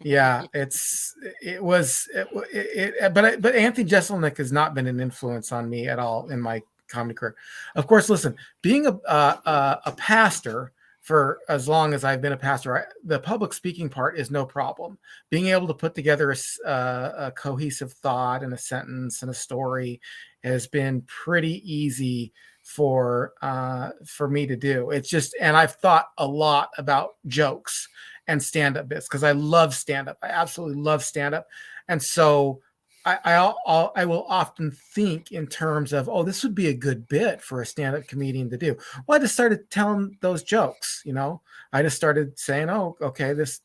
yeah, it was but Anthony Jeselnik has not been an influence on me at all in my comedy career. Of course, listen, being a pastor for as long as I've been a pastor, the public speaking part is no problem. Being able to put together a cohesive thought and a sentence and a story has been pretty easy for me to do. It's just, and I've thought a lot about jokes and stand-up bits because I love stand-up. I absolutely love stand-up, and so I will often think in terms of, oh, this would be a good bit for a stand-up comedian to do. Well, I just started telling those jokes. I just started saying, oh, okay, this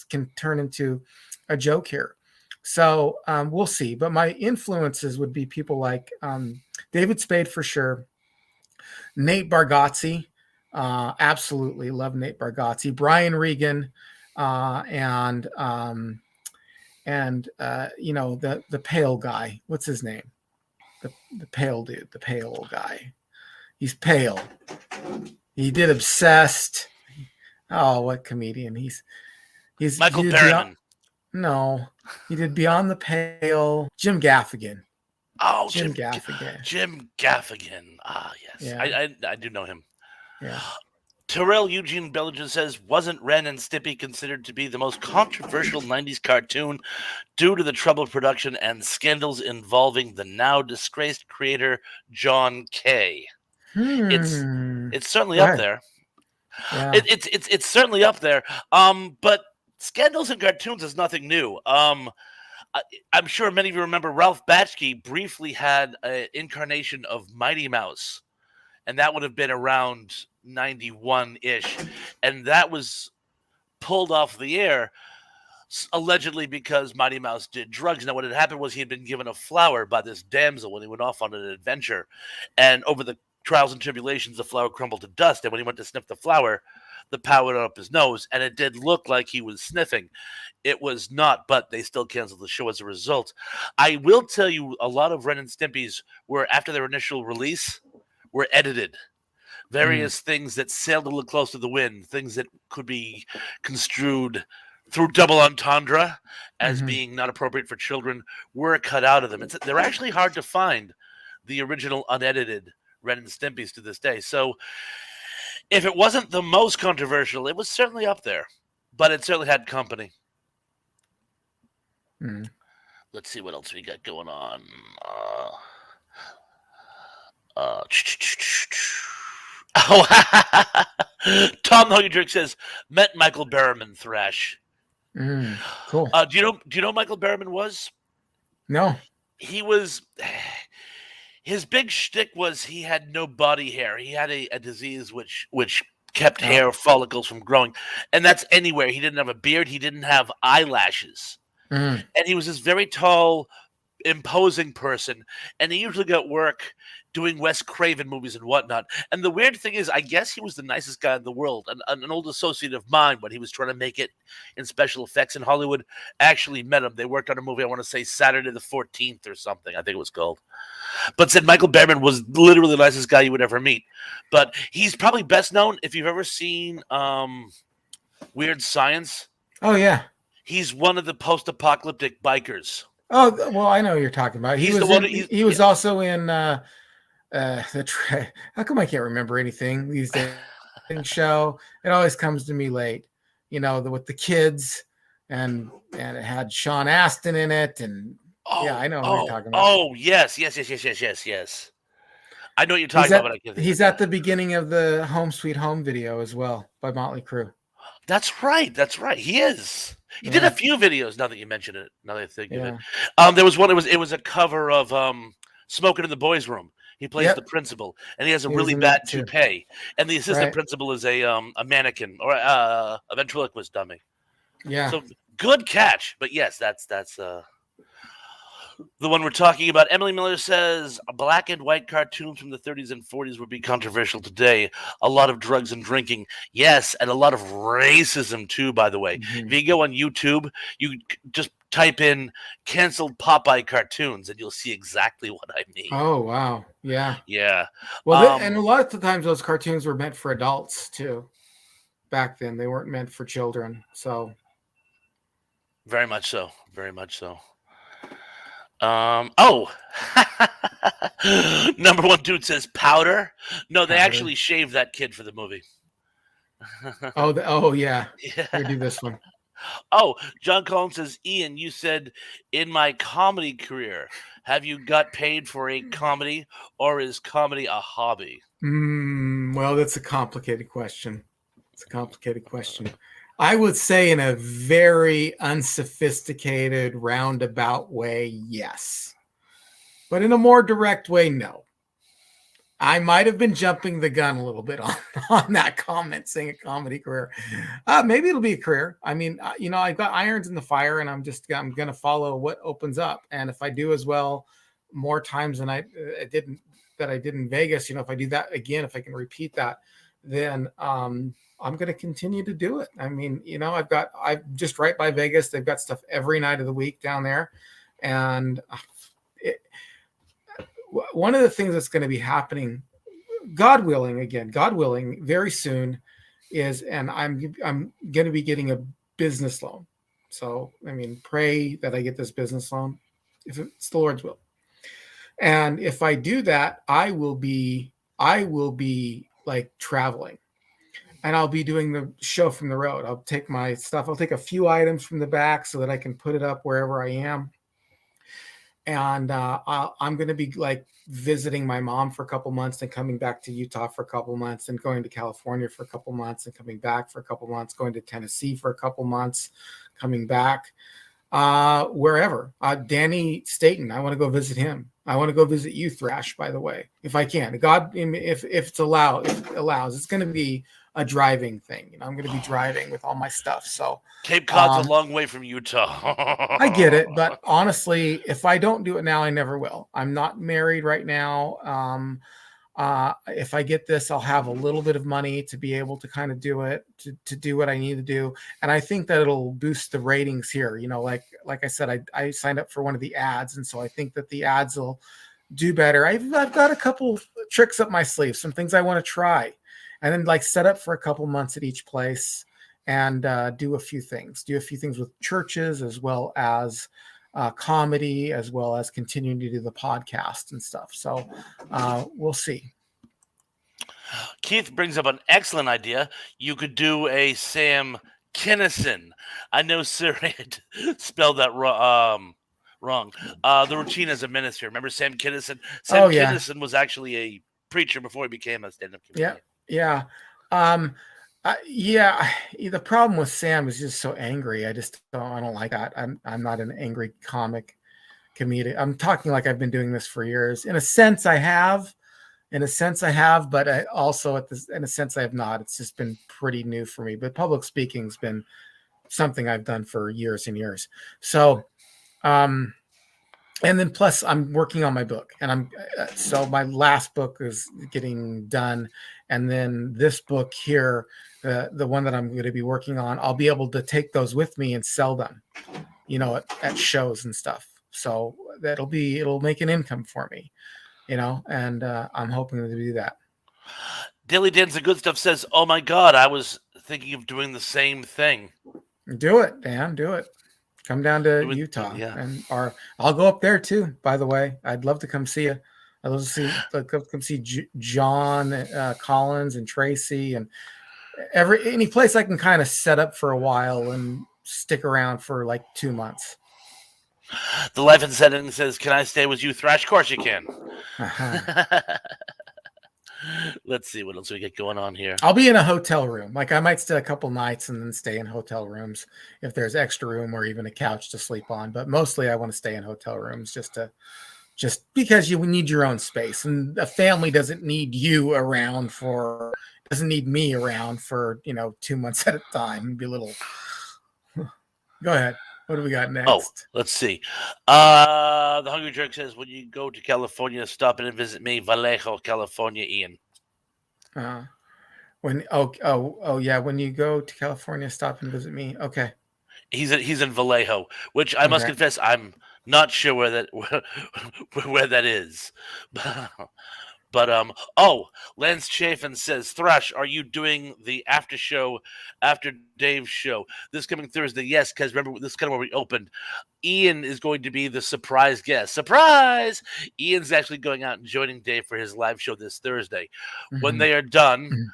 can turn into a joke here. So we'll see. But my influences would be people like David Spade for sure, Nate Bargatze, absolutely love Nate Bargatze, Brian Regan, and the pale guy. What's his name? The pale dude, the pale guy. He's pale. He did Obsessed. Oh, what comedian? He Michael did Beyond. Berryman. No, he did Beyond the Pale. Jim Gaffigan. Oh, Jim Gaffigan. Jim Gaffigan. Ah, yes, Yeah, I do know him. yeah. Terrell Eugene Bellinger says, wasn't Ren and Stimpy considered to be the most controversial 90s cartoon due to the troubled production and scandals involving the now disgraced creator John Kay? It's it's certainly Go up ahead. there. Yeah. It's certainly up there. But scandals in cartoons is nothing new. I'm sure many of you remember Ralph Bakshi briefly had an incarnation of Mighty Mouse, and that would have been around 91 ish, and that was pulled off the air allegedly because Mighty Mouse did drugs. Now, what had happened was he had been given a flower by this damsel when he went off on an adventure, and over the trials and tribulations, the flower crumbled to dust. And when he went to sniff the flower, the powder went up his nose, and it did look like he was sniffing. It was not, but they still canceled the show as a result. I will tell you, a lot of Ren and Stimpy's were after their initial release were edited. Various things that sailed a little close to the wind, things that could be construed through double entendre as being not appropriate for children, were cut out of them. They're actually hard to find, the original unedited Ren and Stimpy's to this day. So if it wasn't the most controversial, it was certainly up there, but it certainly had company. Let's see what else we got going on. Oh, Tom Hoyudrick says met Michael Berryman thrash. Cool. Do you know Michael Berryman was? No. He was. His big shtick was he had no body hair. He had a disease which kept hair follicles from growing, and that's anywhere. He didn't have a beard. He didn't have eyelashes, and he was this very tall, imposing person, and he usually got work doing Wes Craven movies and whatnot. And the weird thing is, I guess he was the nicest guy in the world. An old associate of mine, when he was trying to make it in special effects in Hollywood, actually met him. They worked on a movie, I want to say Saturday the 14th or something, I think it was called. But said Michael Berryman was literally the nicest guy you would ever meet. But he's probably best known, if you've ever seen Weird Science. Oh, yeah. He's one of the post-apocalyptic bikers. Oh, well, I know who you're talking about. He was also in how come I can't remember anything these days? Show. It always comes to me late. With the kids, and it had Sean Astin in it, and yeah, I know who you're talking about. Oh, yes. I know what you're talking about. But I can't think he's at the beginning of the Home Sweet Home video as well by Motley Crue. That's right. He is. He did a few videos. Now that you mention it, now that I think of it, there was one. It was a cover of "Smoking in the Boys' Room." He plays the principal, and he has a really bad toupee. And the assistant principal is a mannequin or a ventriloquist dummy. Yeah. So good catch. But yes, that's. The one we're talking about, Emily Miller says black and white cartoons from the 30s and 40s would be controversial today. A lot of drugs and drinking, yes, and a lot of racism too. By the way, if you go on YouTube, you just type in "canceled Popeye cartoons" and you'll see exactly what I mean. Oh wow, yeah. Yeah. Well, and a lot of the times those cartoons were meant for adults too. Back then, they weren't meant for children. So very much so. Very much so. Oh, number one dude says powder. No, they powder. actually shaved that kid for the movie. Oh yeah. Yeah. Here, do this one. Oh, John Collins says, Ian, you said in my comedy career, have you got paid for a comedy or is comedy a hobby? Well, that's a complicated question. It's a complicated question. I would say in a very unsophisticated, roundabout way, yes. But in a more direct way, no. I might have been jumping the gun a little bit on that comment, saying a comedy career. Maybe it'll be a career. I mean, I've got irons in the fire, and I'm going to follow what opens up. And if I do as well more times than I did in Vegas, if I do that again, if I can repeat that, then I'm going to continue to do it. I mean, I'm just right by Vegas. They've got stuff every night of the week down there, and one of the things that's going to be happening, God willing, very soon is, and I'm going to be getting a business loan. So, I mean, pray that I get this business loan if it's the Lord's will. And if I do that, I will be like traveling, and I'll be doing the show from the road. I'll take my stuff. I'll take a few items from the back so that I can put it up wherever I am. And I'm going to be like visiting my mom for a couple months and coming back to Utah for a couple months and going to California for a couple months and coming back for a couple months, going to Tennessee for a couple months, coming back wherever. Danny Staten, I want to go visit him. I want to go visit you, Thrash, by the way, if I can. God, if it allows, it's going to be a driving thing. I'm going to be driving with all my stuff. So Cape Cod's a long way from Utah. I get it, but honestly, if I don't do it now, I never will. I'm not married right now. If I get this, I'll have a little bit of money to be able to kind of do it, to do what I need to do. And I think that it'll boost the ratings here. Like I said, I signed up for one of the ads. And so I think that the ads will do better. I've got a couple tricks up my sleeve, some things I want to try, and then like set up for a couple months at each place and do a few things with churches, as well as comedy, as well as continuing to do the podcast and stuff. So we'll see. Keith brings up an excellent idea. You could do a Sam Kinison. I know Siri spelled that wrong. The Routine as a Minister. Remember Sam Kinison? Sam Kinison was actually a preacher before he became a stand-up comedian. Yeah. The problem with Sam is just so angry. I don't like that. I'm not an angry comedic. I'm talking like I've been doing this for years. In a sense, I have, but I also in a sense I have not. It's just been pretty new for me. But public speaking's been something I've done for years and years. So, and then plus I'm working on my book, and so my last book is getting done, and then this book here, the one that I'm going to be working on, I'll be able to take those with me and sell them, at shows and stuff. So it'll make an income for me, and I'm hoping to do that. Dilly Dan's the Good Stuff says, "Oh my God, I was thinking of doing the same thing." Do it, Dan. Do it. Come down to Utah, or I'll go up there too. By the way, I'd love to come see you. I'd love to come see John Collins and Tracy, and any place I can kind of set up for a while and stick around for like 2 months. The Life in Setting says, "Can I stay with you, Thrash?" Of course you can. Let's see what else we get going on here. I'll be in a hotel room. Like I might stay a couple nights and then stay in hotel rooms if there's extra room or even a couch to sleep on. But mostly I want to stay in hotel rooms just because you need your own space, and a family doesn't need you around doesn't need me around for 2 months at a time. It'd be a little. Go ahead. What do we got Oh, next? let's see. The Hungry Jerk says, when you go to California, stop in and visit me, Vallejo, California, Ian. Uh, yeah, when you go to California, stop and visit me. Okay. He's in Vallejo, which I must Okay. confess I'm not sure where that where that is. But oh, Lance Chafin says, Thrush, are you doing the after show after Dave's show this coming Thursday? Yes, because remember this is kind of where we opened. Ian is going to be the surprise guest. Surprise! Ian's actually going out and joining Dave for his live show this Thursday. When Mhm. they are done, Mhm.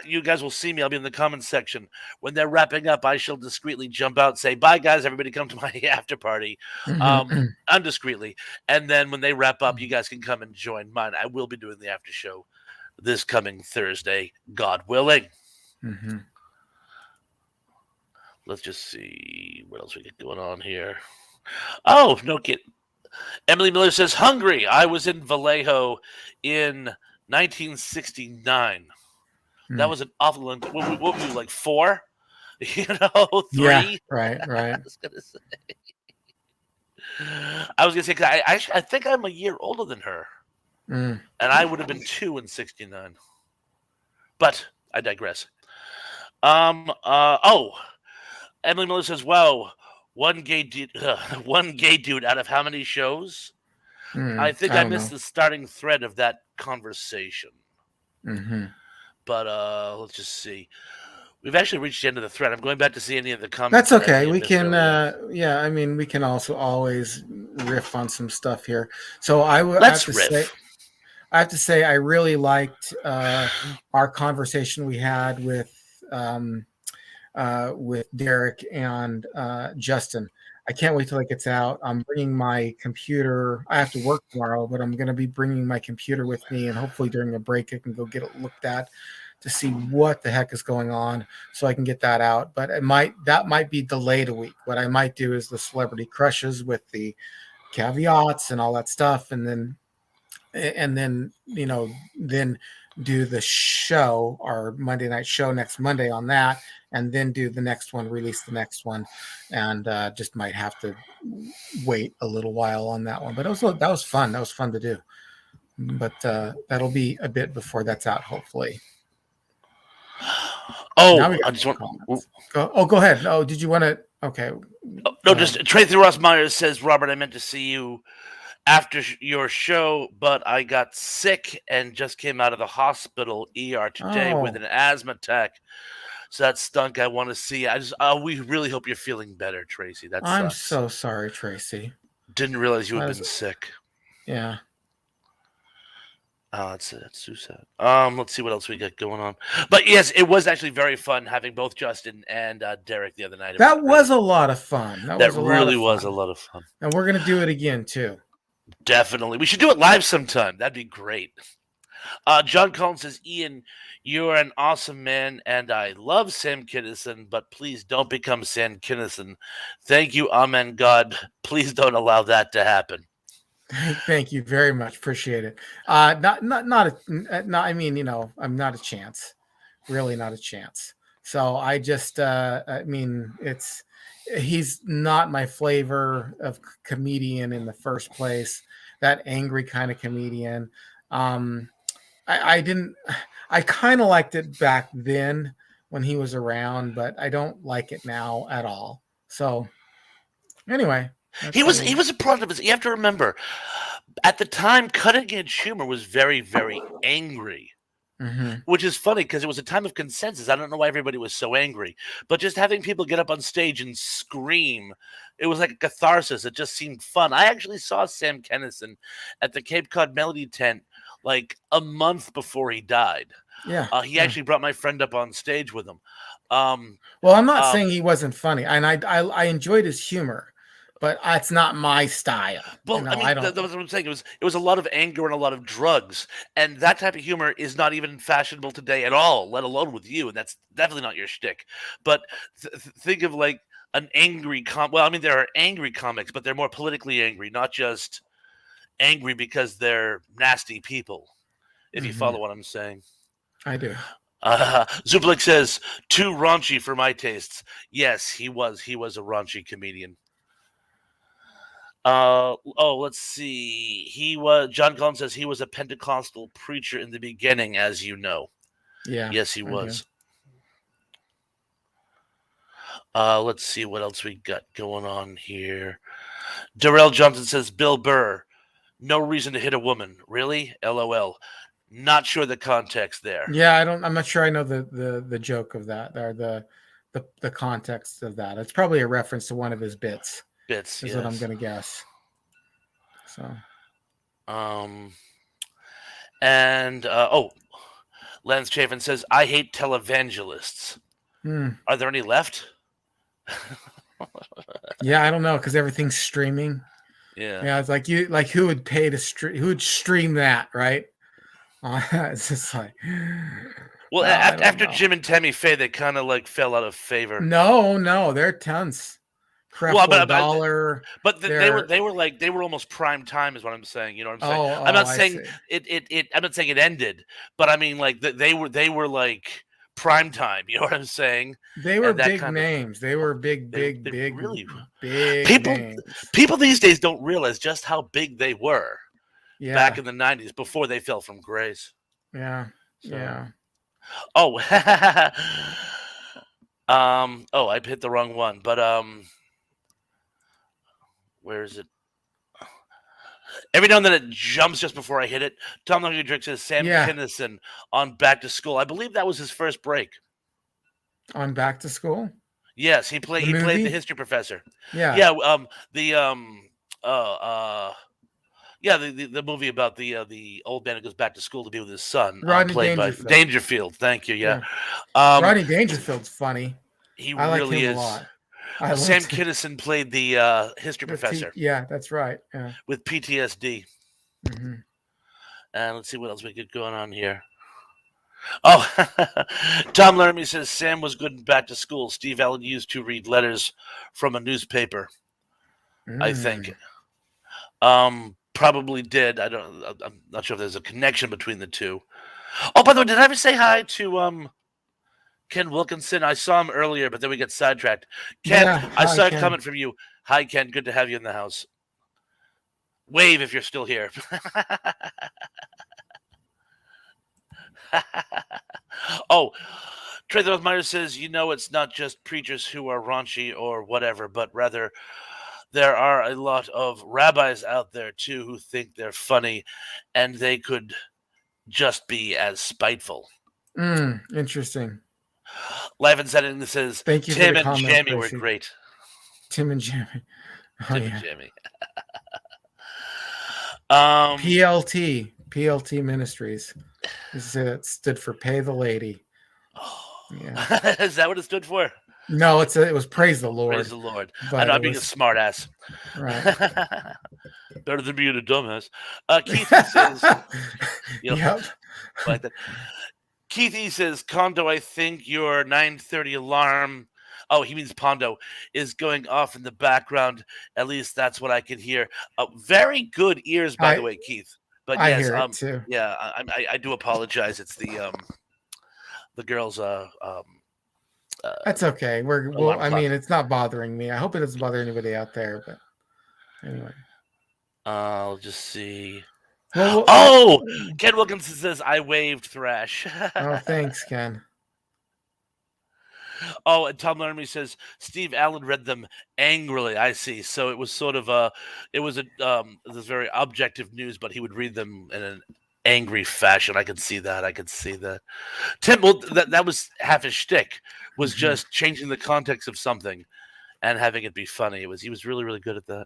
you guys will see me. I'll be in the comments section. When they're wrapping up, I shall discreetly jump out and say, "Bye, guys! Everybody, come to my after party." Mhm. Undiscreetly, and then when they wrap up, you guys can come and join mine. I will be doing the after show this coming Thursday, God willing. Mhm. Let's just see what else we got going on here. Oh, no kid. Emily Miller says, "Hungry. I was in Vallejo in 1969. That Mm. was an awful long. What were you like 4? You know, Yeah, 3. right, right. I was gonna say 'cause I think I'm a year older than her, Mm. and I would have been 2 in '69. But I digress. Oh, Emily Miller says, "Wow, one gay dude out of how many shows?" I think I I don't missed know. the starting thread of that conversation. Mhm. But let's just see. We've actually reached the end of the thread. I'm going back to see any of the comments That's that I okay. may have We missed can, earlier. yeah, I mean, we can also always riff on some stuff here. So I have Let's to say, riff. I really liked our conversation we had with Derek and Justin. I can't wait till it gets out. I'm bringing my computer. I have to work tomorrow, but I'm going to be bringing my computer with me, and hopefully during a break I can go get it looked at to see what the heck is going on, so I can get that out. But that might be delayed a week. What I might do is the celebrity crushes with the caveats and all that stuff, and then then do the show, our Monday night show next Monday on that, and then do the next one, release the next one, and just might have to wait a little while on that one. But that was fun. That was fun to do. But that'll be a bit before that's out, hopefully. Now we Oh, I got just more want. comments. Go ahead. Oh, did you want to? Okay, No, go just ahead. Tracy Ross Myers says, Robert, I meant to see you after your show, but I got sick and just came out of the hospital ER today with Oh, an asthma attack. So that stunk. I want to see. We really hope you're feeling better, Tracy. That I'm sucks. so sorry, Tracy. Didn't realize you had That is, been sick. yeah. Oh, that's too sad. Let's see what else we got going on. But yes, it was actually very fun having both Justin and Derek the other night. It was That was great. a lot of fun. That That was a lot of really was a fun. lot of fun. And we're going to do it again, too. Definitely, we should do it live sometime. That'd be great. John Collins says, Ian, you're an awesome man, and I love Sam Kinison, but please don't become Sam Kinison. Thank you, Amen, God. Please don't allow that to happen. Thank you very much. Appreciate it. Not, I mean, I'm not a chance. Really not a chance. So I mean, he's not my flavor of comedian in the first place. That angry kind of comedian. Um, I didn't. I kind of liked it back then when he was around, but I don't like it now at all. So anyway, He that's was a. he was a product of his. You have to remember, at the time, cutting edge humor was very, very angry. Mhm. Which is funny because it was a time of consensus. I don't know why everybody was so angry, but just having people get up on stage and scream, it was like a catharsis. It just seemed fun. I actually saw Sam Kennison at the Cape Cod Melody Tent like a month before he died. Yeah, He yeah. actually brought my friend up on stage with him. Um, Well, I'm not um, saying he wasn't funny, and I enjoyed his humor, but it's not my style. well, I I mean, don't. that's what I'm saying. It was a lot of anger and a lot of drugs, and that type of humor is not even fashionable today at all, let alone with you. And that's definitely not your shtick. But think of like an angry Well, I mean, there are angry comics, but they're more politically angry, not just angry because they're nasty people. If you Mhm. follow what I'm saying. I do. Zublik says, too raunchy for my tastes. Yes, he was. He was a raunchy comedian. Let's see. John Collins says he was a Pentecostal preacher in the beginning, as you know. Yeah. Yes, he I do. was. Let's see what else we got going on here. Darrell Johnson says Bill Burr, no reason to hit a woman. Really? LOL. Not sure the context there. Yeah, I'm not sure I know the joke of that or the context of that. It's probably a reference to one of his bits. Bits, Is yes. what I'm gonna guess. So Lance Chafin says, I hate televangelists. Are there any left? Yeah, I don't know because everything's streaming. Yeah, it's like who would pay to stream? Who would stream that, right? It's just like, well, after Jim and Tammy Faye, they kind of like fell out of favor. No, there are tons. Creflo Dollar, but they were almost prime time, is what I'm saying. You know what I'm saying? I'm not saying it. I'm not saying it ended, but I mean like they were like prime time. You know what I'm saying? They were big names. They were big really big names. People these days don't realize just how big they were back in the 90s before they fell from grace. Yeah. So. Yeah. Oh. I hit the wrong one, but where is it? Every now and then it jumps just before I hit it. Tom Drake says Sam Kinison on Back to School. I believe that was his first break. On Back to School? Yes, he played the history professor. Yeah. Yeah, the movie about the old man who goes back to school to be with his son. Rodney played Dangerfield. By Dangerfield. Thank you. Yeah. Rodney Dangerfield's funny. He really is. A lot. Sam Kinison played the history professor. Yeah, that's right. Yeah. With PTSD. Mm-hmm. And let's see what else we get going on here. Oh, Tom Laramie says Sam was good and back to school. Steve Allen used to read letters from a newspaper. I think. Probably did. I'm not sure if there's a connection between the two. Oh, by the way, did I ever say hi to Ken Wilkinson? I saw him earlier, but then we got sidetracked. Ken, I saw a comment from you. Hi, Ken. Good to have you in the house. Wave if you're still here. Oh, Trey the Meyer says, it's not just preachers who are raunchy or whatever, but rather there are a lot of rabbis out there, too, who think they're funny, and they could just be as spiteful. Interesting. Live and Setting says, thank you Tim and Jamie were great. Tim and Jamie. Tim and Jamie. PLT Ministries. It stood for Pay the Lady. Yeah. Is that what it stood for? No, it was Praise the Lord. Praise the Lord. I'm not being a smart ass. Right. Better than being a dumbass. Keith says, yep. Like that. Keithy says, Condo, I think your 9:30 alarm, he means Pondo, is going off in the background. At least that's what I can hear. Very good ears, by the way, Keith. But I yes, hear it too. Yeah, I do apologize. It's the girls. That's okay. I mean, it's not bothering me. I hope it doesn't bother anybody out there. But anyway, I'll just see. Well, Ken Wilkinson says I waved Thrash. Oh, thanks, Ken. Oh, and Tom Laramie says Steve Allen read them angrily. I see. So it was sort of this very objective news, but he would read them in an angry fashion. I could see that. Tim, well, that was half his shtick. Was just changing the context of something and having it be funny. He was really, really good at that.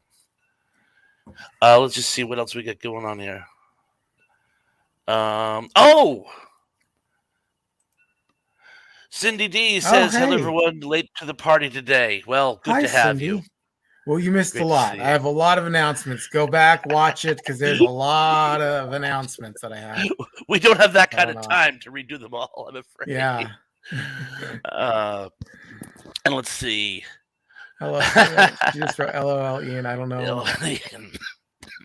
Let's just see what else we got going on here. Cindy D says, hello, everyone. Late to the party today. Well, good to have Cindy. you. Well, you missed a lot. I have a lot of announcements. Go back, watch it, because there's a lot of announcements that I have. We don't have that kind of time to redo them all, I'm afraid. Yeah. And let's see. Hello. You just wrote LOL, Ian. I don't know.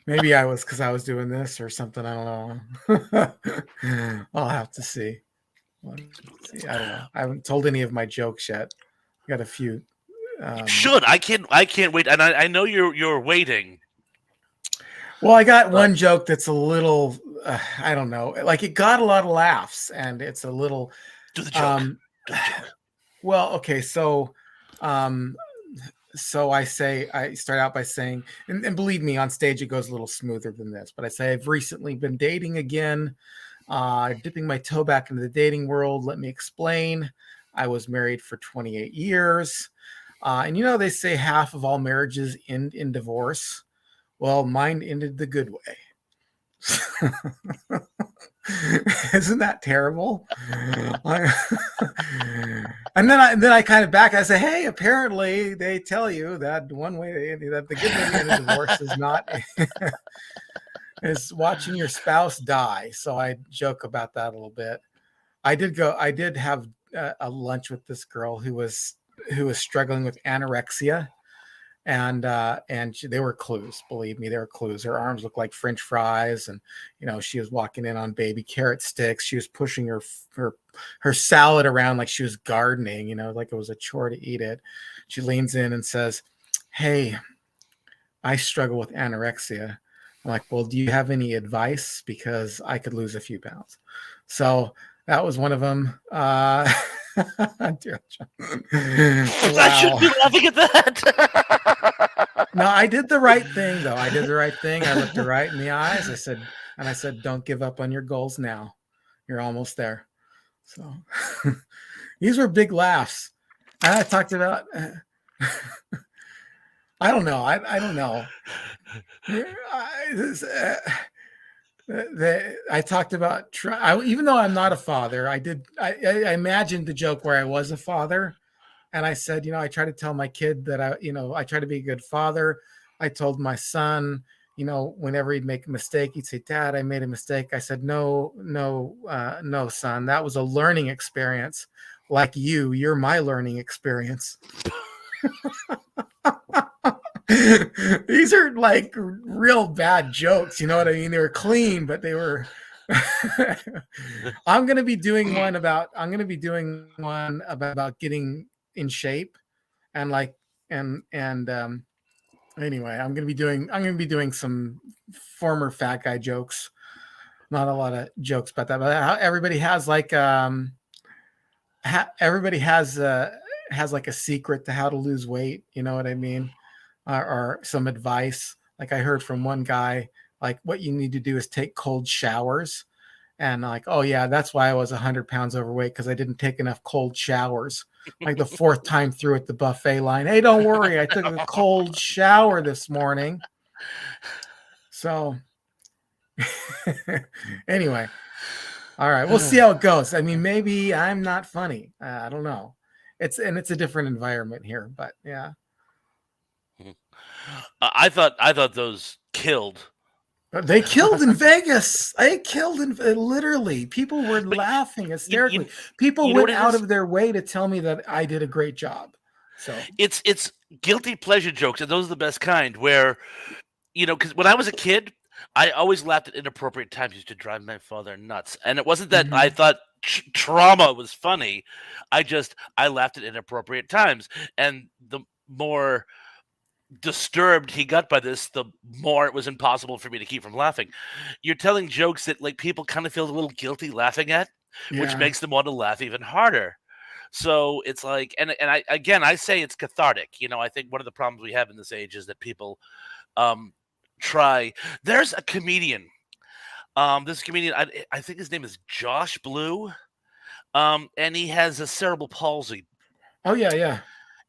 Maybe because I was doing this or something. I don't know. I'll have to see. Let's see. I don't know. I haven't told any of my jokes yet. I got a few. Should I can't wait, and I know you're waiting. Well, I got But one joke that's a little, I don't know, like it got a lot of laughs, and it's a little, do the joke. um, Do the joke. well, okay, um, so I start out by saying, and believe me, on stage it goes a little smoother than this, but I say I've recently been dating again, dipping my toe back into the dating world. Let me explain. I was married for 28 years, and they say half of all marriages end in divorce. Well, mine ended the good way. Isn't that terrible? And then I kind of back. I say, hey, apparently they tell you that one way that the good way to end a divorce is not is watching your spouse die. So I joke about that a little bit. I did have a lunch with this girl who was struggling with anorexia, and they were clues. Believe me, they were clues. Her arms looked like French fries, and she was walking in on baby carrot sticks. She was pushing her salad around like she was gardening, like it was a chore to eat it. She leans in and says, "Hey, I struggle with anorexia." I'm like, "Well, do you have any advice? Because I could lose a few pounds." So that was one of them. I shouldn't Wow. be laughing at that. No, I did the right thing, though. I did the right thing. I looked her right in the eyes. I said, "Don't give up on your goals now. You're almost there." So these were big laughs. And I talked about, I don't know. I don't know. I talked about, even though I'm not a father, I imagined the joke where I was a father. And I said, I try to tell my kid that I try to be a good father. I told my son, whenever he'd make a mistake, he'd say, "Dad, I made a mistake." I said, "No, no, no, son, that was a learning experience. Like you're my learning experience." These are like real bad jokes. You know what I mean? They were clean, but they were. I'm going to be doing one about getting in shape, and like and anyway, I'm going to be doing some former fat guy jokes. Not a lot of jokes about that, but how everybody has like everybody has like a secret to how to lose weight. You know what I mean? Or some advice. Like I heard from one guy, like what you need to do is take cold showers. And like, oh yeah, that's why I was 100 pounds overweight, because I didn't take enough cold showers. Like the fourth time through at the buffet line, "Hey, don't worry, I took a cold shower this morning." So anyway, all right, we'll see how it goes. I mean, maybe I'm not funny. I don't know. It's a different environment here, but yeah. I thought those killed. They killed in Vegas. They killed in literally. People were But laughing you, hysterically. you, People you know what went it out is? of their way to tell me that I did a great job. So, It's guilty pleasure jokes, and those are the best kind. Where because when I was a kid, I always laughed at inappropriate times. Used to drive my father nuts, and it wasn't that I mhm. thought trauma was funny. I laughed at inappropriate times, and the more disturbed he got by this, the more it was impossible for me to keep from laughing. You're telling jokes that like people kind of feel a little guilty laughing at, which Yeah. makes them want to laugh even harder. So it's like, and I say it's cathartic. I think one of the problems we have in this age is that people um try. There's a comedian. This comedian, I think his name is Josh Blue. And he has a cerebral palsy, Oh yeah, yeah.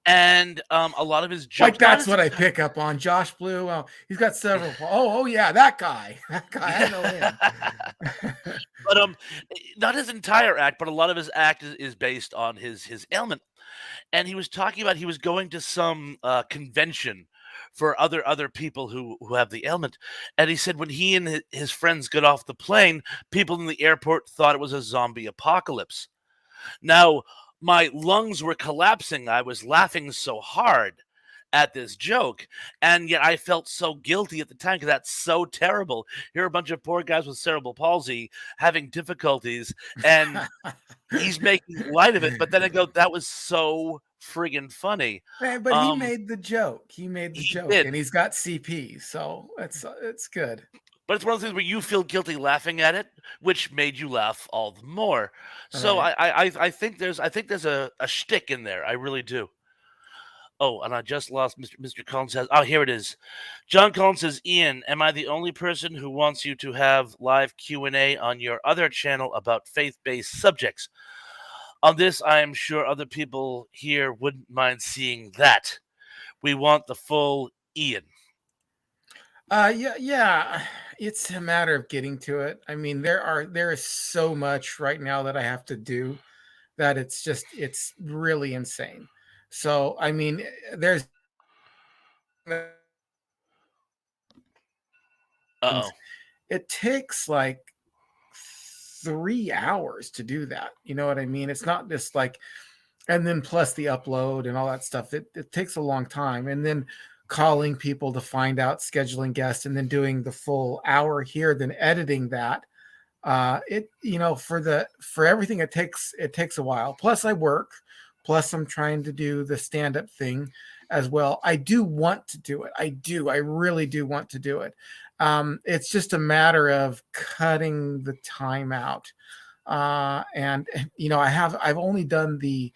and a lot of his Like jokes, not that's as what I pick up on. Josh Blue. Well, he's got several. Oh yeah, that guy. That guy. I know him. but not his entire act, but a lot of his act is based on his ailment. And he was talking about he was going to some convention for other people who have the ailment, and he said when he and his friends got off the plane, people in the airport thought it was a zombie apocalypse. Now my lungs were collapsing. I was laughing so hard, at this joke. And yet I felt so guilty at the time because that's so terrible. Here are a bunch of poor guys with cerebral palsy having difficulties, and he's making light of it. But then I go, that was so friggin' funny. Man, but he Um, made the joke. He made the he joke, did. and he's got CP, so it's good. But it's one of those things where you feel guilty laughing at it, which made you laugh all the more. All So right. I think there's a shtick in there. I really do. Oh, and I just lost Mr. Collins has. Oh, here it is. John Collins says, Ian, am I the only person who wants you to have live Q&A on your other channel about faith-based subjects? On this, I am sure other people here wouldn't mind seeing that. We want the full Ian. Yeah. It's a matter of getting to it. I mean, there is so much right now that I have to do that it's really insane. So I mean, there's Uh-oh. it takes like 3 hours to do that. You know what I mean? It's not just like, and then plus the upload and all that stuff. It takes a long time. And then calling people to find out, scheduling guests, and then doing the full hour here, then editing that. It, for everything it takes a while. Plus I work, plus I'm trying to do the stand-up thing as well. I do want to do it. I really do want to do it. It's just a matter of cutting the time out. And I've only done the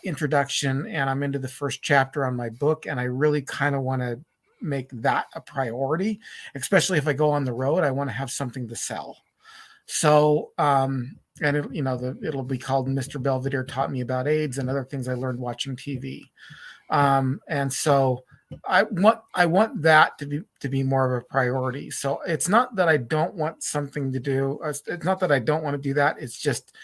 introduction, and I'm into the first chapter on my book, and I really kind of want to make that a priority, especially if I go on the road. I want to have something to sell. So, and it'll be called Mr. Belvedere Taught Me About AIDS and other things I learned watching TV. And so I want that to be more of a priority. So it's not that I don't want something to do. It's not that I don't want to do that. It's just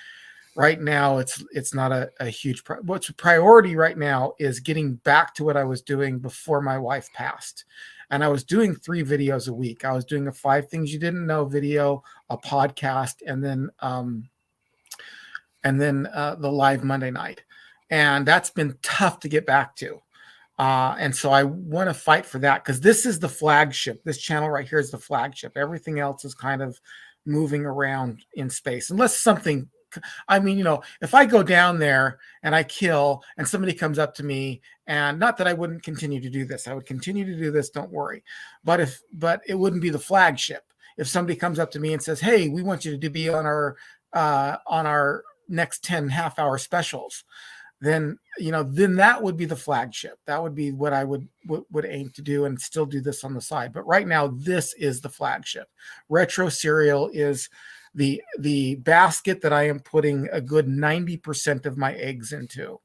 right now it's not a huge what's a priority right now is getting back to what I was doing before my wife passed. And I was doing 3 videos a week. I was doing a 5 things you didn't know video, a podcast, and then the live Monday night. And that's been tough to get back to. And so I want to fight for that, because this is the flagship. This channel right here is the flagship. Everything else is kind of moving around in space, unless something. I mean, if I go down there and I kill and somebody comes up to me, and not that I wouldn't continue to do this, I would continue to do this, don't worry. But it wouldn't be the flagship. If somebody comes up to me and says, "Hey, we want you to be on our next 10 half-hour specials," then that would be the flagship. That would be what I would aim to do, and still do this on the side. But right now, this is the flagship. Retro Serial is the basket that I am putting a good 90% of my eggs into.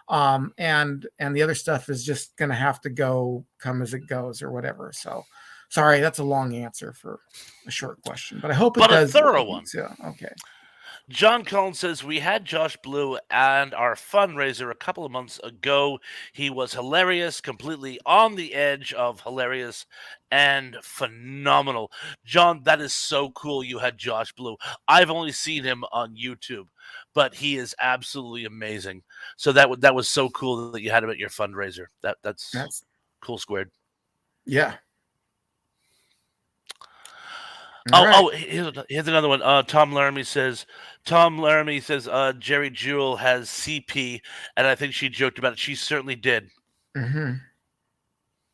And the other stuff is just going to have to come as it goes, or whatever. So sorry, that's a long answer for a short question, but I hope it But a does. thorough one. Yeah. Okay. John Collins says, we had Josh Blue and our fundraiser a couple of months ago. He was hilarious, completely on the edge of hilarious and phenomenal. John, that is so cool you had Josh Blue. I've only seen him on YouTube, but he is absolutely amazing. So that was so cool that you had him at your fundraiser. That's cool squared. Yeah. Here's another one. Tom Laramie says Jerry Jewell has CP, and I think she joked about it. She certainly did. Mm-hmm.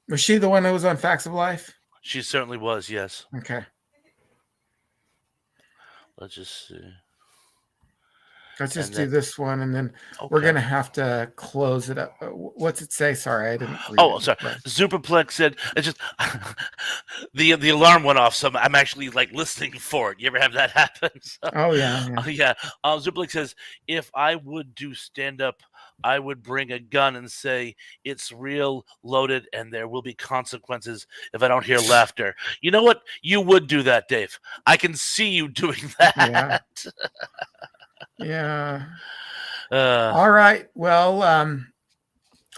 Was she the one that was on Facts of Life? She certainly was, yes. Okay. Let's just see. Let's just do this one, and then we're going to have to close it up. What's it say? Sorry, I didn't read it. Sorry. Superplex said, it's just, the alarm went off, so I'm actually, listening for it. You ever have that happen? So, oh, yeah. Yeah. Superplex says, if I would do stand-up, I would bring a gun and say, it's real, loaded, and there will be consequences if I don't hear laughter. You know what? You would do that, Dave. I can see you doing that. Yeah. Yeah. All right. Well,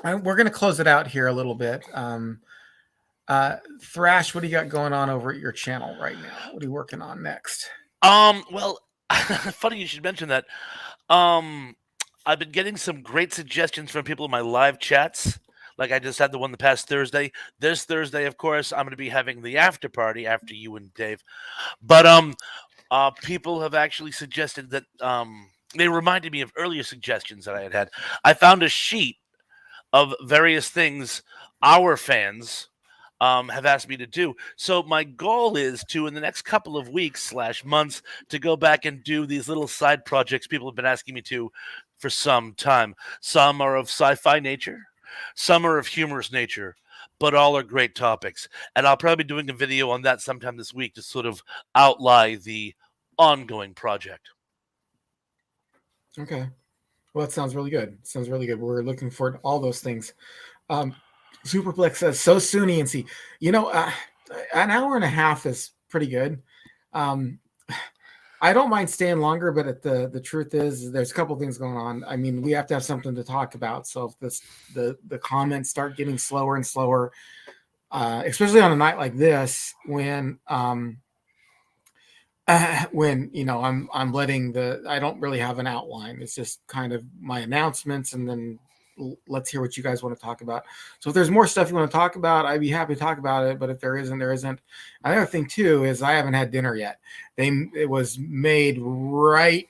we're going to close it out here a little bit. Thrash, what do you got going on over at your channel right now? What are you working on next? Well, funny you should mention that. I've been getting some great suggestions from people in my live chats, like I just had the one the past Thursday. This Thursday, of course, I'm going to be having the after party after you and Dave. But people have actually suggested that they reminded me of earlier suggestions that I had had. I found a sheet of various things our fans have asked me to do. So my goal is to, in the next couple of weeks slash months, to go back and do these little side projects people have been asking me to for some time. Some are of sci-fi nature, some are of humorous nature, but all are great topics. And I'll probably be doing a video on that sometime this week to sort of outline the ongoing project. Okay. Well, that sounds really good. Sounds really good. We're looking forward to all those things. Um, Superplex says, so soon, ENC. You know, an hour and a half is pretty good. I don't mind staying longer, but the truth is, there's a couple things going on. I mean, we have to have something to talk about. So if the comments start getting slower and slower, especially on a night like this, when I'm letting I don't really have an outline. It's just kind of my announcements, and then let's hear what you guys want to talk about. So if there's more stuff you want to talk about, I'd be happy to talk about it. But if there isn't, there isn't. Another thing too is I haven't had dinner yet. It was made right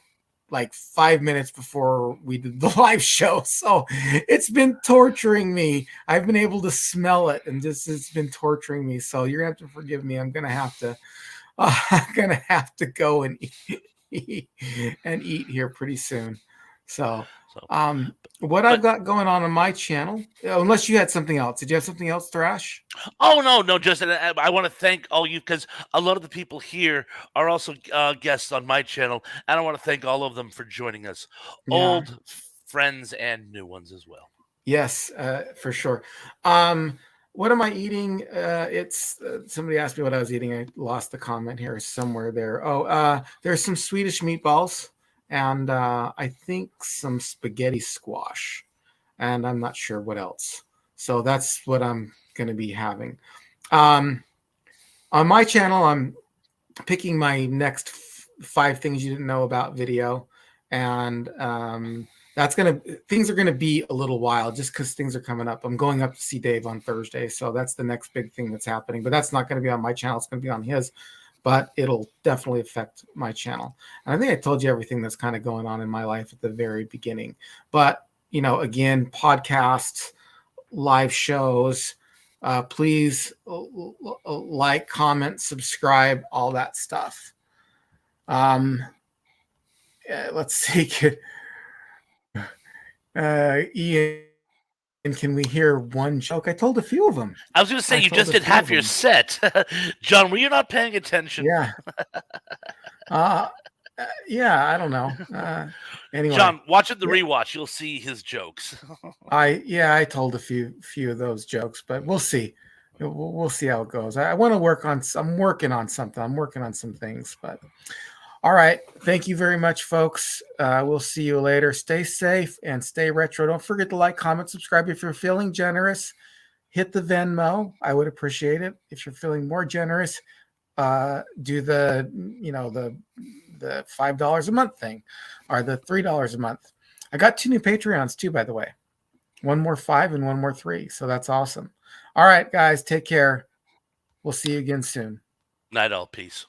like 5 minutes before we did the live show, so it's been torturing me. I've been able to smell it, and just it's been torturing me. So you're gonna have to forgive me. I'm gonna have to go and eat here pretty soon. So, what I've got going on my channel, unless you had something else. Did you have something else, Thrash? Oh no, Justin. I want to thank all you because a lot of the people here are also guests on my channel, and I want to thank all of them for joining us, old friends and new ones as well. Yes, for sure. What am I eating? It's somebody asked me what I was eating. I lost the comment here somewhere there. Oh, there's some Swedish meatballs and I think some spaghetti squash, and I'm not sure what else. So that's what I'm going to be having. On my channel, I'm picking my next 5 things you didn't know about video, and things are gonna be a little while just because things are coming up. I'm going up to see Dave on Thursday, so that's the next big thing that's happening. But that's not going to be on my channel; it's going to be on his. But it'll definitely affect my channel. And I think I told you everything that's kind of going on in my life at the very beginning. But again, podcasts, live shows. Please like, comment, subscribe, all that stuff. Let's see. Ian, can we hear one joke? I told a few of them. I was going to say, you just did half your set. John, were you not paying attention? Yeah. Yeah, I don't know. Anyway, John, watch it the rewatch. You'll see his jokes. I told a few of those jokes, but we'll see. We'll see how it goes. I want to work on. I'm working on something. I'm working on some things, but all right. Thank you very much, folks. We'll see you later. Stay safe and stay retro. Don't forget to like, comment, subscribe. If you're feeling generous, hit the Venmo. I would appreciate it. If you're feeling more generous, do the $5 a month thing or the $3 a month. I got 2 new Patreons too, by the way. One more 5 and one more 3. So that's awesome. All right, guys, take care. We'll see you again soon. Night all. Peace.